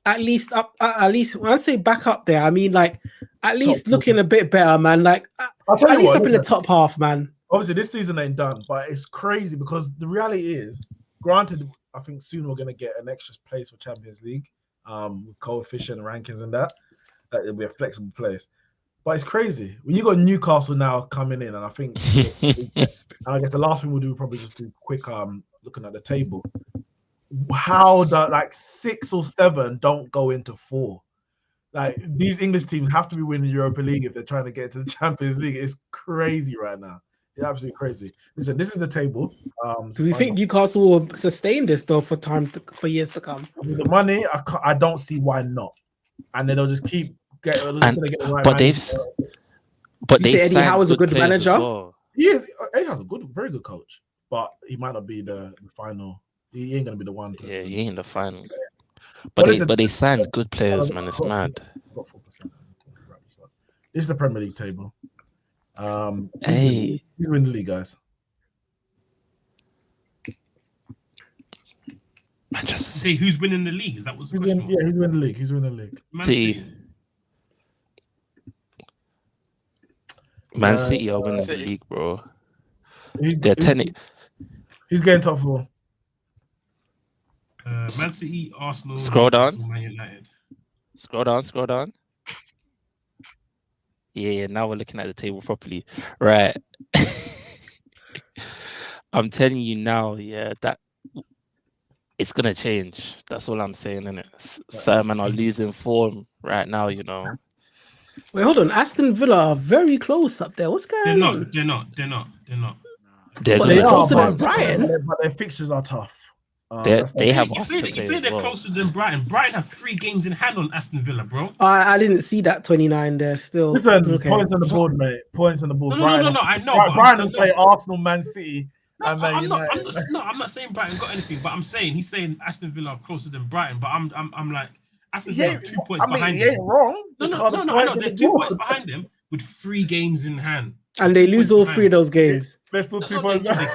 at least when I say back up there, I mean like at least looking a bit better, man. Like at least up in the top half, man. Obviously, this season ain't done, but it's crazy because the reality is, granted, I think soon we're gonna get an extra place for Champions League, with coefficient rankings and that it'll be a flexible place. But it's crazy when you got Newcastle now coming in, and I think, I guess the last thing we'll do will probably just do quick looking at the table. How the 6 or 7 don't go into 4? Like these English teams have to be winning the Europa League if they're trying to get to the Champions League. It's crazy right now. It's absolutely crazy. Listen, this is the table. Do we think Newcastle will sustain this though for years to come? I mean, the money, I don't see why not, and then they'll just keep. But they Eddie Howe is a good manager. Well. He is. Eddie Howe's a very good coach, but he might not be the final. He ain't gonna be the one. Yeah, he ain't the final. But they signed good players, man. It's mad. This is the Premier League table. Hey, who's winning the league, guys? Manchester City. Who's winning the league? Is that what's the question? Yeah, who's winning the league? Who's winning the league? Man City are winning the league, bro. They're 10. Who's getting top 4? Man City, Arsenal. Scroll down. Arsenal, Man United. Scroll down. Yeah, now we're looking at the table properly. Right. I'm telling you now, that it's going to change. That's all I'm saying, innit? Some men are losing form right now, you know. Wait, hold on. Aston Villa are very close up there. What's going on? They're not. They're closer than Brighton. But their fixtures are tough. They have. You say they're closer than Brighton. Brighton have 3 games in hand on Aston Villa, bro. I didn't see that 29 there. Still, listen, points on the board, mate. Points on the board. No. I know. Brighton play Arsenal, Man City. I'm not saying Brighton got anything, but I'm saying he's saying Aston Villa are closer than Brighton. But I'm like. Aston Villa 2 points behind him. He ain't wrong. No. I know they're 2 points behind them with 3 games in hand. And they lose all 3 of those games. They're still 2 points behind.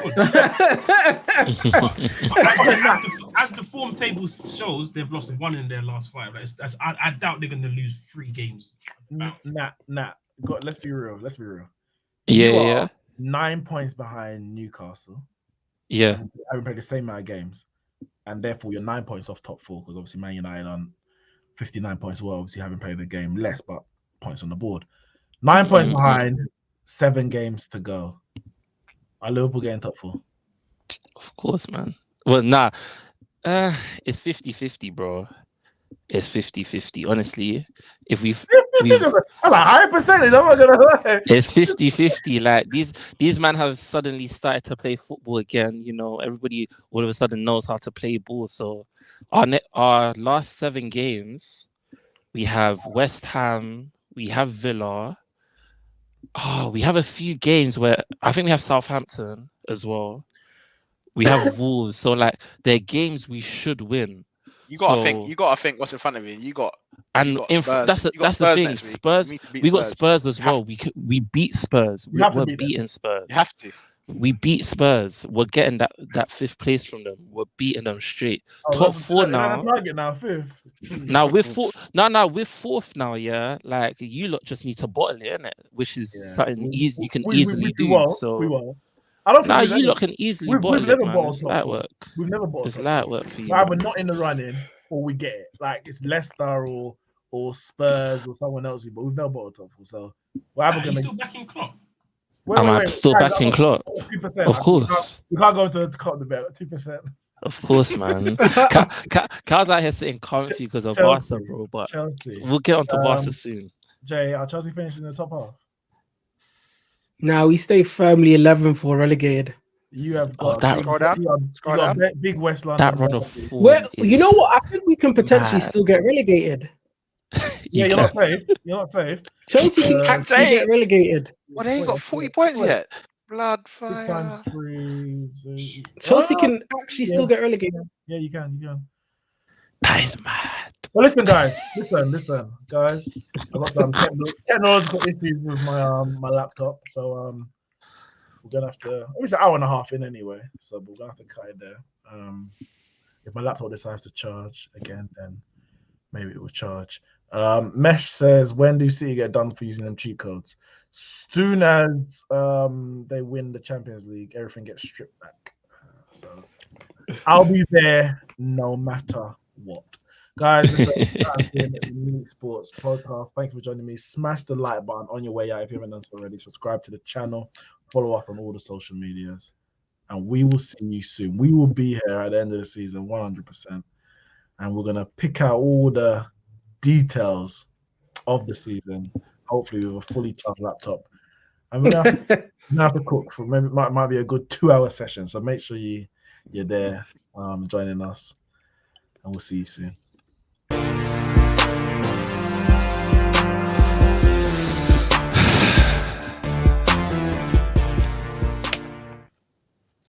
As the form table shows, they've lost 1 in their last 5. I doubt they're going to lose 3 games. Nah. Let's be real. Yeah. 9 points behind Newcastle. Yeah. Haven't played the same amount of games, and therefore you're 9 points off top 4 because obviously Man United on 59 points as well. Obviously, haven't played the game less, but points on the board. 9 points behind, 7 games to go. Are Liverpool getting top 4? Of course, man. Well, nah. It's 50-50, bro. It's 50-50. Honestly, if we've that's a high percentage. I'm not gonna lie. It's 50-50. Like these men have suddenly started to play football again. You know, everybody all of a sudden knows how to play ball. So our last 7 games, we have West Ham, we have Villa. Oh, we have a few games where I think we have Southampton as well. We have Wolves. So like they're games we should win. You gotta So- think. You gotta think what's in front of you. You got. And got Spurs. that's You got the Spurs thing. next week. Spurs. You need to beat We got Spurs as You have well. We beat Spurs. You have to We're beat them. beating Spurs. You have to. We beat Spurs. We're getting that fifth place from them. We're beating them straight. Oh, Top that's- four that's now. a target now, fifth. Now we're four. Now we're fourth now. Yeah, like you lot just need to bottle it, innit? Which is Yeah. something easy you can We easily do. won't. So We won't. I don't think now we've you ever- lot can easily we've bottle never it, man. bottled It's top light four. work. We've never bought. It's light work for you. We're either man. not in the running or we get it. Like it's Leicester or Spurs or someone else, but we've never bought a top four. So we're either You gonna. still backing Klopp? I'm still backing Klopp. 2%. Of course. We can't go to the Klopp debate. 2%. Of course, man. Carl's out here sitting comfy because of Chelsea. Barca, bro. But Chelsea. we'll get on to Barca soon. Jay, are Chelsea finishing in the top half? Now we stay firmly 11th or relegated. You have Oh, got that- big, Scroll down. you Scroll got down. big West London. That run of derby. form. Well, you is- know what? I think we can potentially mad. still get relegated. Yeah, you you're not can. safe. You're not safe. Chelsea can actually Jay. get relegated. Well, they ain't got 40 Wait, points wait. yet. Blood 6 fire. times 3. Chelsea Ah, can actually still get relegated. Yeah, you can. You can. That is mad. Well, listen, guys. Listen, guys. I got some technological issues with my laptop, so we're gonna have to. It's an hour and a half in anyway, so we're gonna have to cut it there. If my laptop decides to charge again, then maybe it will charge. Mesh says, when do City get done for using them cheat codes? Soon as they win the Champions League, everything gets stripped back. So I'll be there no matter what. Guys, this is the Neeks Sports podcast. Thank you for joining me. Smash the like button on your way out if you haven't done so already. Subscribe to the channel. Follow us on all the social medias. And we will see you soon. We will be here at the end of the season, 100%. And we're going to pick out all the details of the season, hopefully with a fully charged laptop. And we're going to have to cook for maybe might be a good 2-hour session. So make sure you're there joining us. And we'll see you soon.